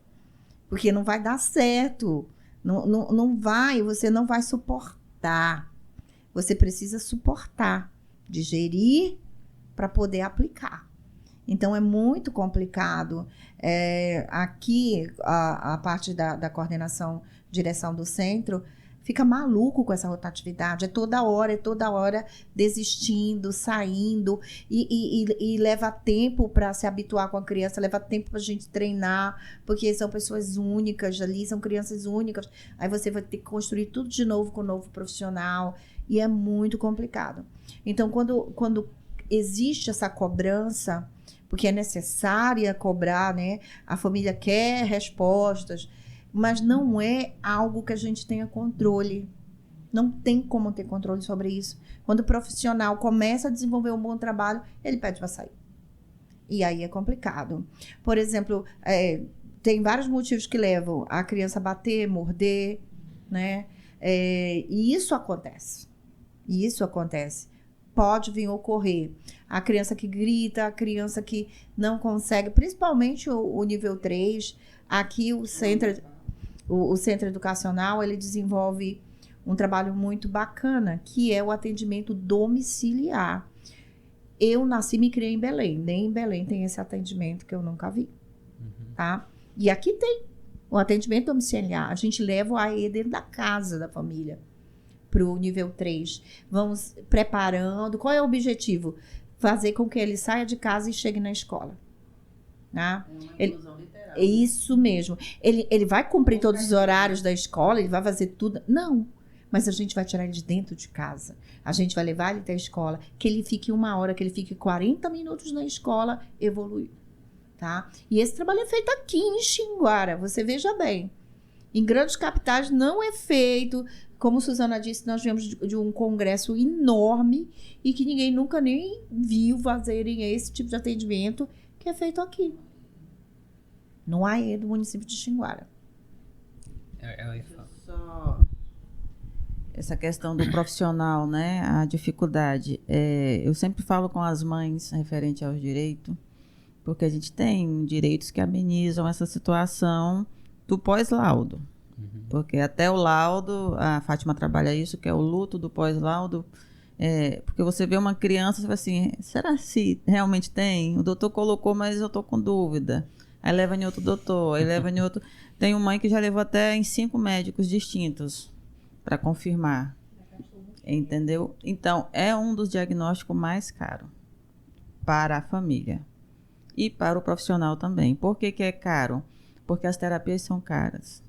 Porque não vai dar certo. Não vai, você não vai suportar. Você precisa suportar, digerir para poder aplicar. Então, é muito complicado. Aqui, a parte da coordenação, direção do centro, fica maluco com essa rotatividade. É toda hora desistindo, saindo. E leva tempo para se habituar com a criança, leva tempo para a gente treinar, porque são pessoas únicas ali, são crianças únicas. Aí você vai ter que construir tudo de novo com o novo profissional. E é muito complicado. Então, quando existe essa cobrança, porque é necessária cobrar, né? A família quer respostas, mas não é algo que a gente tenha controle. Não tem como ter controle sobre isso. Quando o profissional começa a desenvolver um bom trabalho, ele pede para sair. E aí é complicado. Por exemplo, tem vários motivos que levam a criança a bater, morder, né? E isso acontece. Pode vir ocorrer. A criança que grita, a criança que não consegue, principalmente o nível 3, aqui o centro educacional, ele desenvolve um trabalho muito bacana, que é o atendimento domiciliar. Eu nasci e me criei em Belém. Nem em Belém tem esse atendimento que eu nunca vi. Tá? E aqui tem o atendimento domiciliar. A gente leva o AE dentro da casa da família para o nível 3. Vamos preparando. Qual é o objetivo? Fazer com que ele saia de casa e chegue na escola. Tá? É uma inclusão literal. É isso mesmo. Ele vai cumprir todos os horários da escola, ele vai fazer tudo. Não. Mas a gente vai tirar ele de dentro de casa. A gente vai levar ele até a escola. Que ele fique 1 hora, que ele fique 40 minutos na escola, evoluiu. Tá? E esse trabalho é feito aqui em Xinguara. Você veja bem. Em grandes capitais não é feito. Como Suzana disse, nós viemos de um congresso enorme e que ninguém nunca nem viu fazerem esse tipo de atendimento que é feito aqui. No AE do município de Xinguara. Essa questão do profissional, né? A dificuldade. Eu sempre falo com as mães referente aos direitos, porque a gente tem direitos que amenizam essa situação do pós-laudo. Porque até o laudo, a Fátima trabalha isso, que é o luto do pós-laudo. Porque você vê uma criança e fala assim, será se realmente tem? O doutor colocou, mas eu estou com dúvida. Aí leva em outro doutor, aí leva em outro... Tem uma mãe que já levou até em 5 médicos distintos para confirmar. Entendeu? Então, é um dos diagnósticos mais caros para a família. E para o profissional também. Por que é caro? Porque as terapias são caras.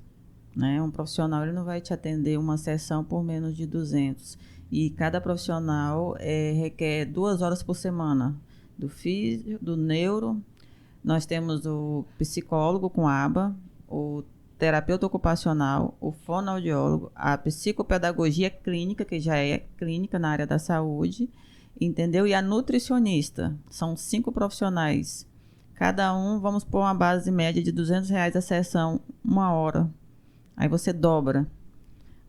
Né? Um profissional ele não vai te atender uma sessão por menos de 200. E cada profissional requer 2 horas por semana. Do físio, do neuro. Nós temos o psicólogo com aba, o terapeuta ocupacional, o fonoaudiólogo, a psicopedagogia clínica, que já é clínica na área da saúde, entendeu? E a nutricionista. São 5 profissionais. Cada um, vamos pôr uma base média de R$200 a sessão, 1 hora. Aí você dobra,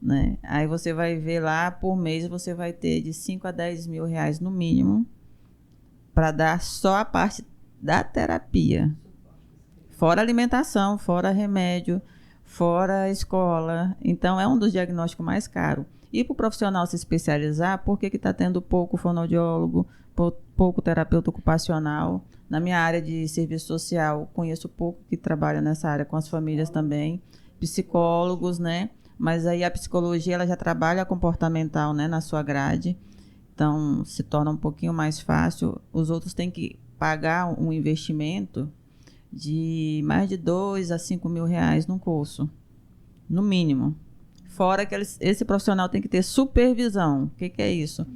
né? Aí você vai ver lá, por mês, você vai ter de 5 a 10 mil reais no mínimo para dar só a parte da terapia. Fora alimentação, fora remédio, fora escola. Então, é um dos diagnósticos mais caros. E para o profissional se especializar, por que está tendo pouco fonoaudiólogo, pouco terapeuta ocupacional? Na minha área de serviço social, conheço pouco que trabalha nessa área com as famílias também. Psicólogos, né? Mas aí a psicologia ela já trabalha comportamental, né, na sua grade. Então, se torna um pouquinho mais fácil. Os outros têm que pagar um investimento de mais de 2 a 5 mil reais num curso, no mínimo. Fora que esse profissional tem que ter supervisão. O que é isso?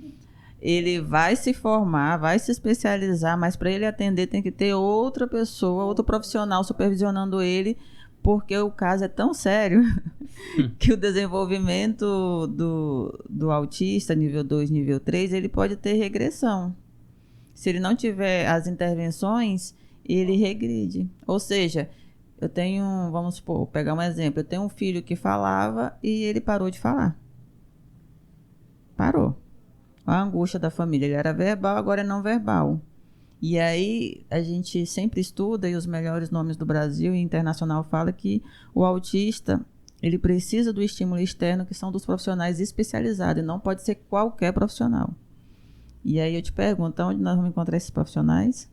Ele vai se formar, vai se especializar, mas para ele atender tem que ter outra pessoa, outro profissional supervisionando ele, porque o caso é tão sério que o desenvolvimento do autista, nível 2, nível 3, ele pode ter regressão. Se ele não tiver as intervenções, ele regride. Ou seja, eu tenho, vamos supor, pegar um exemplo, eu tenho um filho que falava e ele parou de falar. Parou. A angústia da família, ele era verbal, agora é não verbal. E aí a gente sempre estuda, e os melhores nomes do Brasil e internacional falam que o autista, ele precisa do estímulo externo, que são dos profissionais especializados, e não pode ser qualquer profissional. E aí eu te pergunto, onde nós vamos encontrar esses profissionais?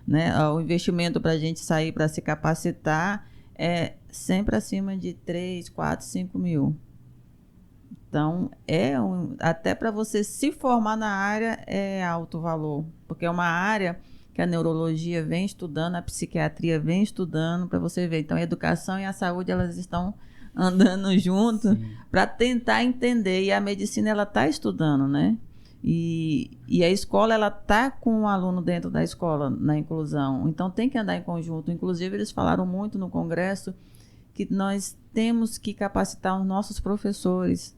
Né? O investimento para a gente sair, para se capacitar, é sempre acima de 3, 4, 5 mil. Então, até para você se formar na área é alto valor, porque é uma área que a neurologia vem estudando, a psiquiatria vem estudando, para você ver. Então, a educação e a saúde, elas estão andando junto para tentar entender, e a medicina ela está estudando, né? E a escola, ela está com o aluno dentro da escola, na inclusão. Então, tem que andar em conjunto. Inclusive, eles falaram muito no congresso que nós temos que capacitar os nossos professores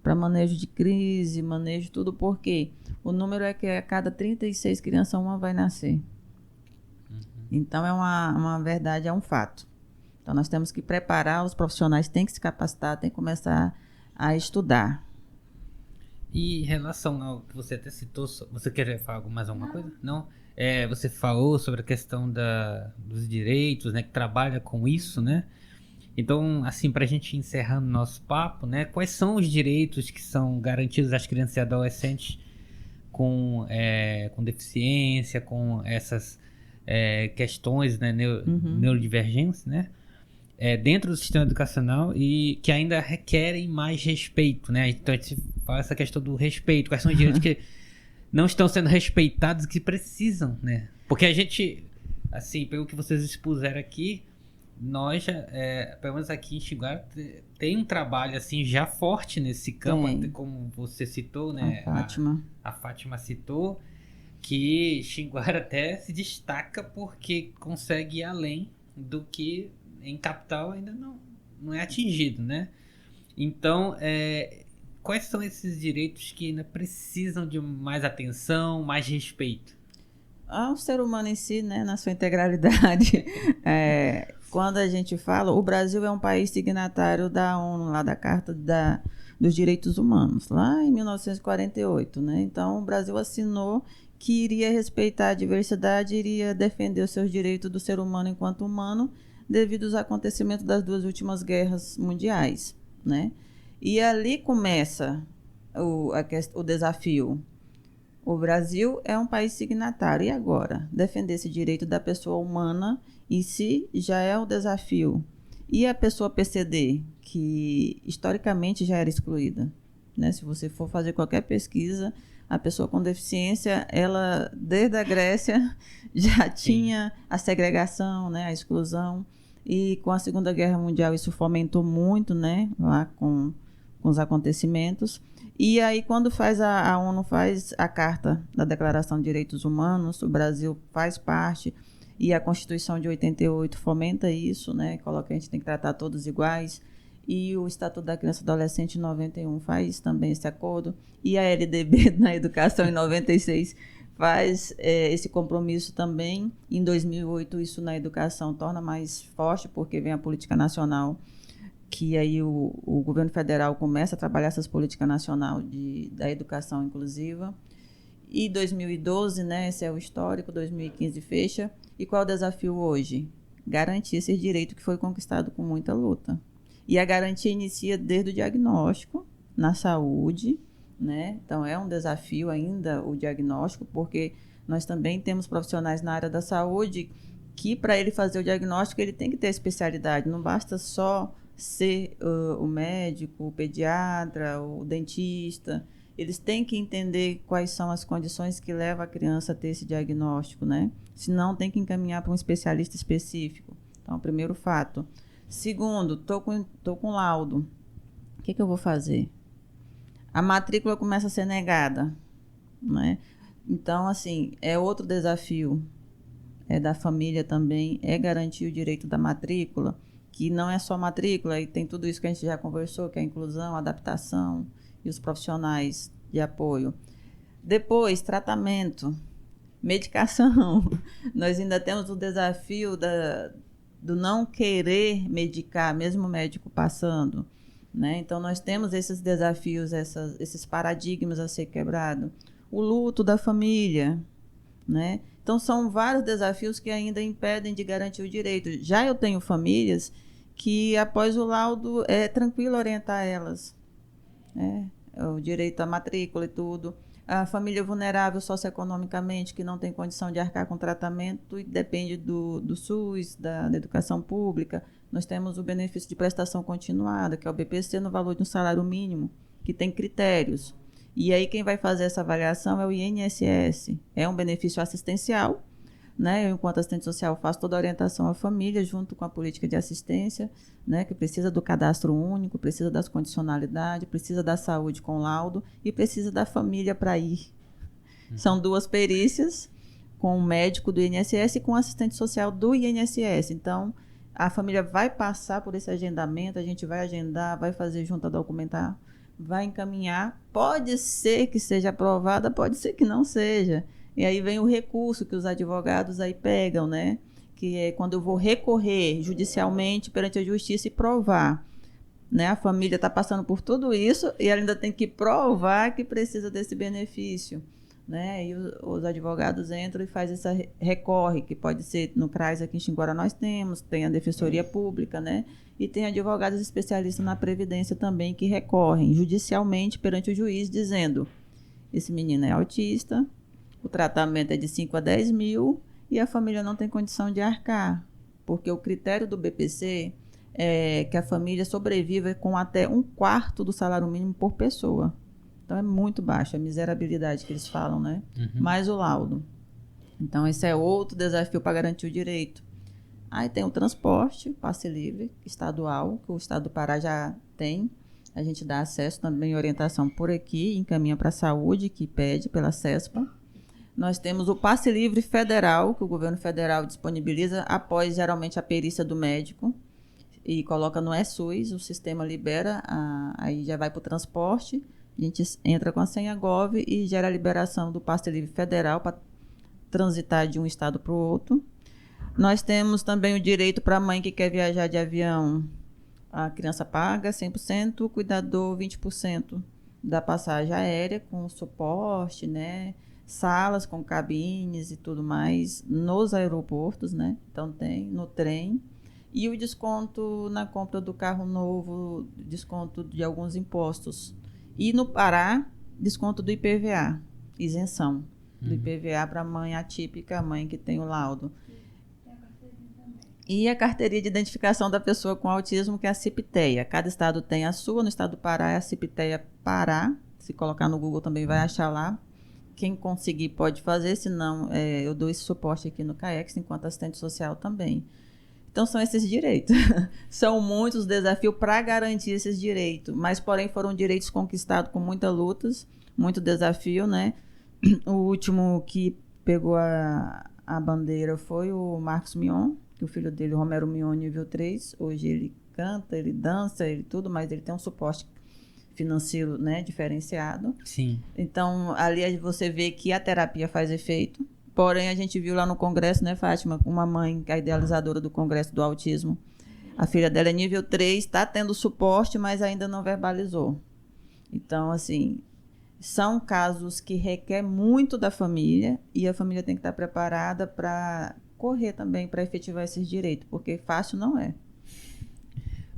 para manejo de crise, manejo de tudo, porque o número é que a cada 36 crianças, uma vai nascer. Então, é uma verdade, é um fato. Então, nós temos que preparar, os profissionais têm que se capacitar, têm que começar a estudar. E em relação ao que você até citou, você quer falar mais alguma coisa? Não? Você falou sobre a questão dos direitos, né, que trabalha com isso, né? Então, assim, para a gente encerrando nosso papo, né, quais são os direitos que são garantidos às crianças e adolescentes com deficiência, com essas questões, né, neurodivergência, né? Dentro do sistema educacional e que ainda requerem mais respeito, né? Então a gente fala essa questão do respeito, quais são os direitos que não estão sendo respeitados e que precisam, né? Porque a gente, assim, pelo que vocês expuseram aqui, nós, pelo menos aqui em Xinguara, tem um trabalho assim já forte nesse campo, até como você citou, né? A Fátima citou que Xinguara até se destaca porque consegue ir além do que em capital ainda não é atingido, né? Então, quais são esses direitos que ainda precisam de mais atenção, mais respeito? O ser humano em si, né, na sua integralidade. Quando a gente fala, o Brasil é um país signatário da ONU, lá da Carta dos Direitos Humanos, lá em 1948, né? Então, o Brasil assinou que iria respeitar a diversidade, iria defender os seus direitos do ser humano enquanto humano, devido aos acontecimentos das 2 últimas guerras mundiais, né? E ali começa o desafio. O Brasil é um país signatário, e agora? Defender esse direito da pessoa humana em si já é um desafio. E a pessoa PCD, que historicamente já era excluída, né? Se você for fazer qualquer pesquisa, a pessoa com deficiência, ela, desde a Grécia, já tinha a segregação, né, a exclusão. E com a Segunda Guerra Mundial isso fomentou muito, né, lá com os acontecimentos. E aí, quando a ONU faz a Carta da Declaração de Direitos Humanos, o Brasil faz parte, e a Constituição de 88 fomenta isso, né, coloca que a gente tem que tratar todos iguais. E o Estatuto da Criança e Adolescente em 91 faz também esse acordo, e a LDB na Educação em 96 faz esse compromisso também. Em 2008 isso na educação torna mais forte, porque vem a política nacional, que aí o governo federal começa a trabalhar essas políticas nacionais da educação inclusiva. E 2012, né, esse é o histórico, 2015 fecha. E qual é o desafio hoje? Garantir esse direito que foi conquistado com muita luta. E a garantia inicia desde o diagnóstico na saúde, né? Então, é um desafio ainda o diagnóstico, porque nós também temos profissionais na área da saúde que, para ele fazer o diagnóstico, ele tem que ter especialidade. Não basta só ser o médico, o pediatra, o dentista. Eles têm que entender quais são as condições que levam a criança a ter esse diagnóstico, né? Senão, tem que encaminhar para um especialista específico. Então, primeiro fato. Segundo, tô com laudo. O que eu vou fazer? A matrícula começa a ser negada, né? Então, assim, é outro desafio. Da família também, garantir o direito da matrícula, que não é só matrícula, e tem tudo isso que a gente já conversou, que é a inclusão, a adaptação e os profissionais de apoio. Depois, tratamento, medicação. Nós ainda temos o desafio do não querer medicar, mesmo o médico passando, né? Então, nós temos esses desafios, esses paradigmas a ser quebrado. O luto da família, né? Então, são vários desafios que ainda impedem de garantir o direito. Já eu tenho famílias que, após o laudo, é tranquilo orientar elas, né? O direito à matrícula e tudo. A família vulnerável socioeconomicamente, que não tem condição de arcar com tratamento e depende do SUS, da educação pública. Nós temos o benefício de prestação continuada, que é o BPC, no valor de um salário mínimo, que tem critérios. E aí quem vai fazer essa avaliação é o INSS. É um benefício assistencial, né? Eu, enquanto assistente social, faço toda a orientação à família, junto com a política de assistência, né? Que precisa do cadastro único, precisa das condicionalidades, precisa da saúde com laudo e precisa da família para ir. São 2 perícias, com o médico do INSS e com o assistente social do INSS. Então, a família vai passar por esse agendamento, a gente vai agendar, vai fazer junta documentar, vai encaminhar. Pode ser que seja aprovada, pode ser que não seja. E aí vem o recurso que os advogados aí pegam, né? Que é quando eu vou recorrer judicialmente perante a justiça e provar, né? A família está passando por tudo isso e ela ainda tem que provar que precisa desse benefício, né? E os advogados entram e fazem essa recorre, que pode ser no CRAS aqui em Xinguara nós temos, tem a Defensoria Pública, né? E tem advogados especialistas na Previdência também que recorrem judicialmente perante o juiz dizendo: esse menino é autista, o tratamento é de 5 a 10 mil e a família não tem condição de arcar, porque o critério do BPC é que a família sobreviva com até 1/4 do salário mínimo por pessoa. Então, é muito baixo, a miserabilidade que eles falam, né? Mais o laudo. Então, esse é outro desafio para garantir o direito. Aí tem o transporte, passe livre, estadual, que o estado do Pará já tem. A gente dá acesso também, orientação por aqui, encaminha para a saúde, que pede pela CESPA. Nós temos o passe livre federal, que o governo federal disponibiliza após, geralmente, a perícia do médico. E coloca no eSUS, o sistema libera, aí já vai para o transporte. A gente entra com a senha Gov e gera a liberação do passe livre federal para transitar de um estado para o outro. Nós temos também o direito para a mãe que quer viajar de avião. A criança paga 100%, o cuidador 20% da passagem aérea, com suporte, né? Salas com cabines e tudo mais nos aeroportos, né? Então tem no trem. E o desconto na compra do carro novo, desconto de alguns impostos. E no Pará, desconto do IPVA, isenção do IPVA para a mãe atípica, a mãe que tem o laudo. E a carteirinha de identificação da pessoa com autismo, que é a CIPTEA. Cada estado tem a sua, no estado do Pará é a CIPTEA Pará. Se colocar no Google também vai achar lá. Quem conseguir pode fazer, senão eu dou esse suporte aqui no CAEX, enquanto assistente social também. Então, são esses direitos. São muitos desafios para garantir esses direitos, mas, porém, foram direitos conquistados com muitas lutas, muito desafio, né? O último que pegou a bandeira foi o Marcos Mion, que o filho dele, Romero Mion, nível 3. Hoje ele canta, ele dança, ele tudo, mas ele tem um suporte financeiro, né, diferenciado. Sim. Então, ali você vê que a terapia faz efeito. Porém, a gente viu lá no congresso, né, Fátima, uma mãe, que é a idealizadora do congresso do autismo. A filha dela é nível 3, está tendo suporte, mas ainda não verbalizou. Então, assim, são casos que requer muito da família e a família tem que estar preparada para correr também para efetivar esses direitos, porque fácil não é.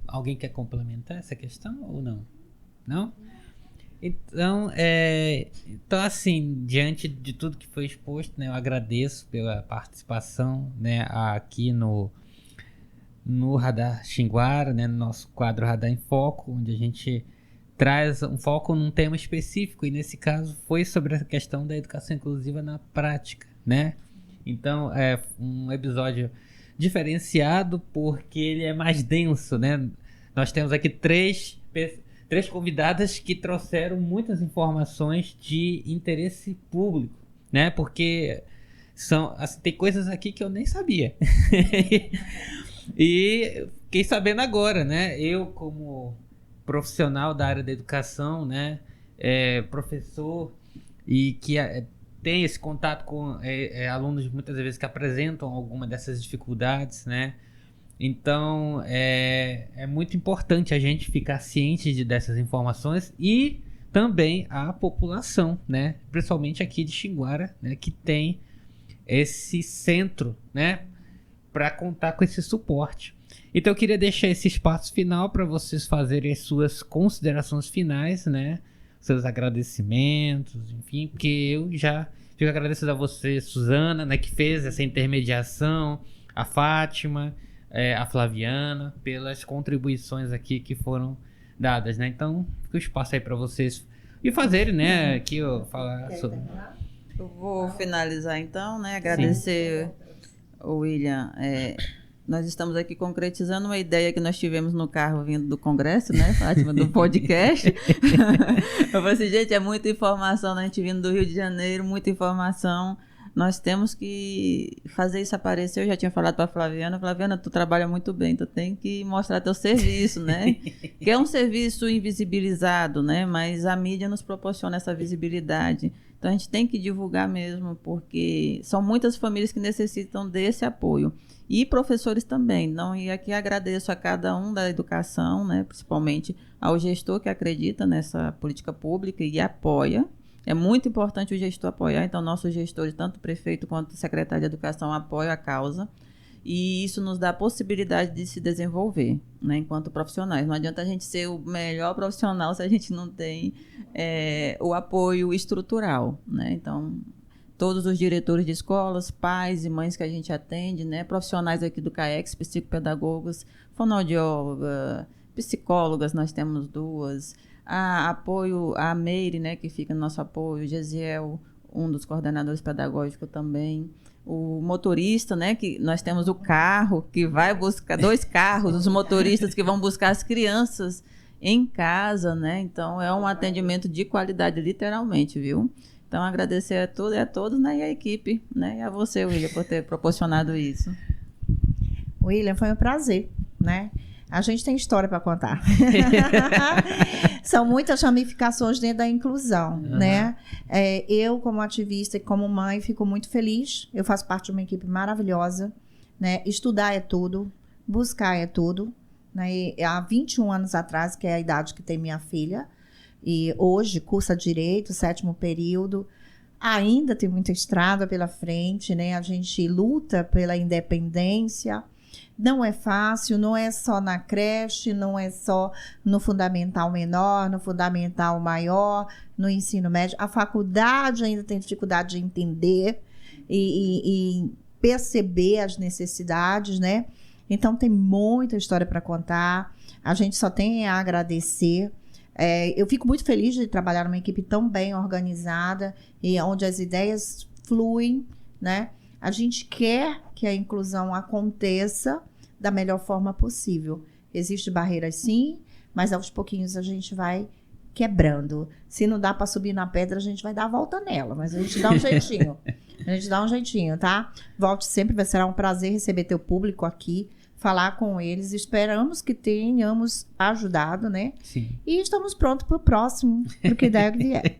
Alguém quer complementar essa questão ou não? Não? Então, assim, diante de tudo que foi exposto, né, eu agradeço pela participação, né, aqui no Radar Xinguara, né, no nosso quadro Radar em Foco, onde a gente traz um foco num tema específico, e nesse caso foi sobre a questão da educação inclusiva na prática, né? Então, é um episódio diferenciado porque ele é mais denso, né? Nós temos aqui três convidadas que trouxeram muitas informações de interesse público, né? Porque assim, tem coisas aqui que eu nem sabia. E fiquei sabendo agora, né? Eu, como profissional da área da educação, né? Professor, e que tem esse contato com alunos muitas vezes que apresentam alguma dessas dificuldades, né? Então, é muito importante a gente ficar ciente dessas informações e também a população, né? Principalmente aqui de Xinguara, né? Que tem esse centro, né? Para contar com esse suporte. Então, eu queria deixar esse espaço final para vocês fazerem as suas considerações finais, né? Seus agradecimentos, enfim, porque eu já fico agradecido a você, Suzana, né? Que fez essa intermediação, a Fátima, a Flaviana, pelas contribuições aqui que foram dadas, né? Então, fica o espaço aí para vocês e fazerem, né? Aqui eu falar sobre... Eu vou finalizar então, né? Agradecer William, nós estamos aqui concretizando uma ideia que nós tivemos no carro vindo do congresso, né, Fátima, do podcast. Eu falei assim, gente, é muita informação, né? A gente vindo do Rio de Janeiro, muita informação. Nós temos que fazer isso aparecer. Eu já tinha falado para a Flaviana, tu trabalha muito bem, tu tem que mostrar teu serviço, né? Que é um serviço invisibilizado, né? Mas a mídia nos proporciona essa visibilidade. Então a gente tem que divulgar mesmo, porque são muitas famílias que necessitam desse apoio. E professores também. Então, e aqui agradeço a cada um da educação, né? Principalmente ao gestor que acredita nessa política pública e apoia. É muito importante o gestor apoiar, então nossos gestores, tanto o prefeito quanto o secretário de educação, apoiam a causa, e isso nos dá a possibilidade de se desenvolver, né, enquanto profissionais. Não adianta a gente ser o melhor profissional se a gente não tem o apoio estrutural, né? Então, todos os diretores de escolas, pais e mães que a gente atende, né, profissionais aqui do CAEX, psicopedagogos, fonoaudióloga, psicólogas, nós temos 2, apoio a Meire, né, que fica no nosso apoio, o Gesiel, um dos coordenadores pedagógicos também, o motorista, né, que nós temos o carro que vai buscar, 2 carros, os motoristas que vão buscar as crianças em casa, né, então é um atendimento de qualidade, literalmente, viu? Então agradecer a todos e a todos, né, e a equipe, né, e a você, William, por ter proporcionado isso. William, foi um prazer, né? A gente tem história para contar. São muitas ramificações dentro da inclusão, né? Eu, como ativista e como mãe, fico muito feliz. Eu faço parte de uma equipe maravilhosa, né? Estudar é tudo, buscar é tudo, né? E há 21 anos atrás, que é a idade que tem minha filha, e hoje cursa Direito, 7º período, ainda tem muita estrada pela frente, né? A gente luta pela independência. Não é fácil, não é só na creche, não é só no fundamental menor, no fundamental maior, no ensino médio. A faculdade ainda tem dificuldade de entender e perceber as necessidades, né? Então, tem muita história para contar. A gente só tem a agradecer. Eu fico muito feliz de trabalhar numa equipe tão bem organizada e onde as ideias fluem, né? A gente quer que a inclusão aconteça da melhor forma possível. Existem barreiras, sim, mas aos pouquinhos a gente vai quebrando. Se não dá para subir na pedra, a gente vai dar a volta nela, mas a gente dá um jeitinho. A gente dá um jeitinho, tá? Volte sempre, será um prazer receber teu público aqui, falar com eles. Esperamos que tenhamos ajudado, né? Sim. E estamos prontos para o próximo, para que der que vier.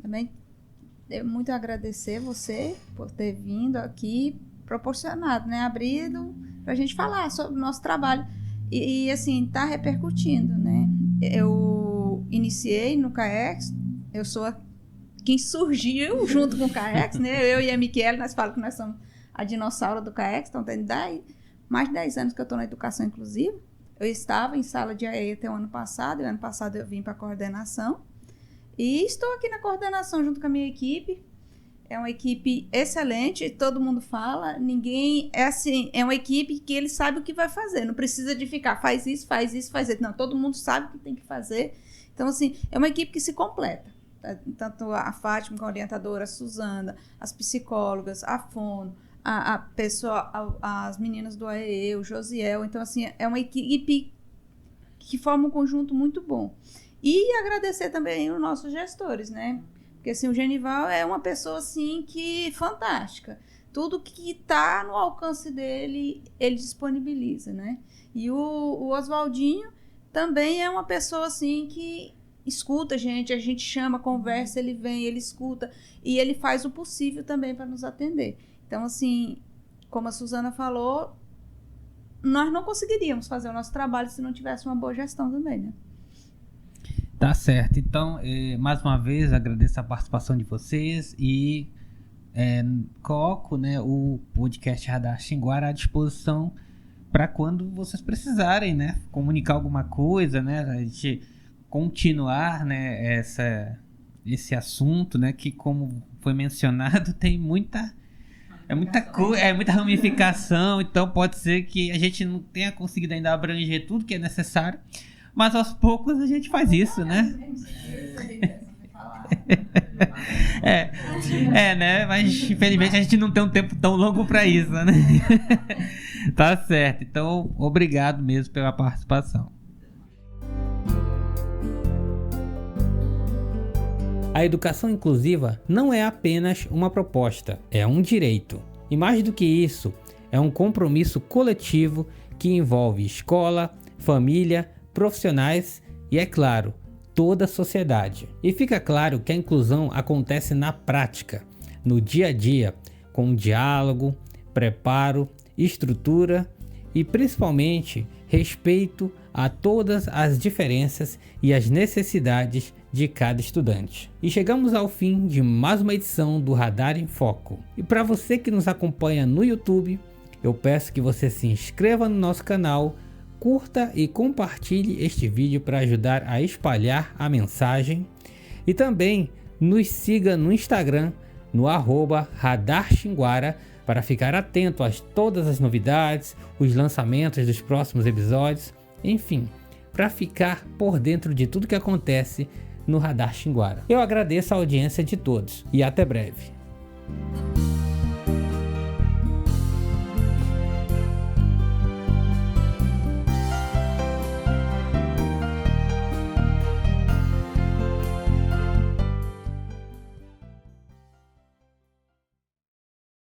Também muito agradecer você por ter vindo aqui, proporcionado, né, abrido para a gente falar sobre o nosso trabalho e assim, tá repercutindo, né? Eu iniciei no CAEX, eu sou quem surgiu junto com o CAEX, né? Eu e a Miquele, nós falamos que nós somos a dinossauro do CAEX, então tem mais de 10 anos que eu estou na educação inclusiva. Eu estava em sala de AE até o ano passado, e o ano passado eu vim para a coordenação. E estou aqui na coordenação junto com a minha equipe. É uma equipe excelente, todo mundo fala, ninguém... É uma equipe que ele sabe o que vai fazer, não precisa de ficar, faz isso, faz isso, faz isso. Não, todo mundo sabe o que tem que fazer. Então, assim, é uma equipe que se completa. Tanto a Fátima, a orientadora, a Suzana, as psicólogas, a Fono, a pessoa, as meninas do AEE, o Josiel. Então, assim, é uma equipe que forma um conjunto muito bom. E agradecer também os nossos gestores, né? Porque, assim, o Genival é uma pessoa, assim, que fantástica. Tudo que está no alcance dele, ele disponibiliza, né? E o Oswaldinho também é uma pessoa, assim, que escuta a gente chama, conversa, ele vem, ele escuta. E ele faz o possível também para nos atender. Então, assim, como a Suzana falou, nós não conseguiríamos fazer o nosso trabalho se não tivesse uma boa gestão também, né? Tá certo. Então, mais uma vez, agradeço a participação de vocês e coloco, né, o podcast Radar Xinguara à disposição para quando vocês precisarem, né, comunicar alguma coisa, né, a gente continuar, né, esse assunto, né, que, como foi mencionado, tem muita ramificação, então pode ser que a gente não tenha conseguido ainda abranger tudo que é necessário. Mas aos poucos a gente faz isso, né? Né? Mas infelizmente a gente não tem um tempo tão longo para isso, né? Tá certo. Então, obrigado mesmo pela participação. A educação inclusiva não é apenas uma proposta, é um direito. E mais do que isso, é um compromisso coletivo que envolve escola, família, profissionais e, é claro, toda a sociedade. E fica claro que a inclusão acontece na prática, no dia a dia, com diálogo, preparo, estrutura e principalmente respeito a todas as diferenças e as necessidades de cada estudante. E chegamos ao fim de mais uma edição do Radar em Foco. E para você que nos acompanha no YouTube, eu peço que você se inscreva no nosso canal, curta e compartilhe este vídeo para ajudar a espalhar a mensagem. E também nos siga no Instagram, no @RadarXinguara, para ficar atento a todas as novidades, os lançamentos dos próximos episódios, enfim, para ficar por dentro de tudo que acontece no Radar Xinguara. Eu agradeço a audiência de todos e até breve.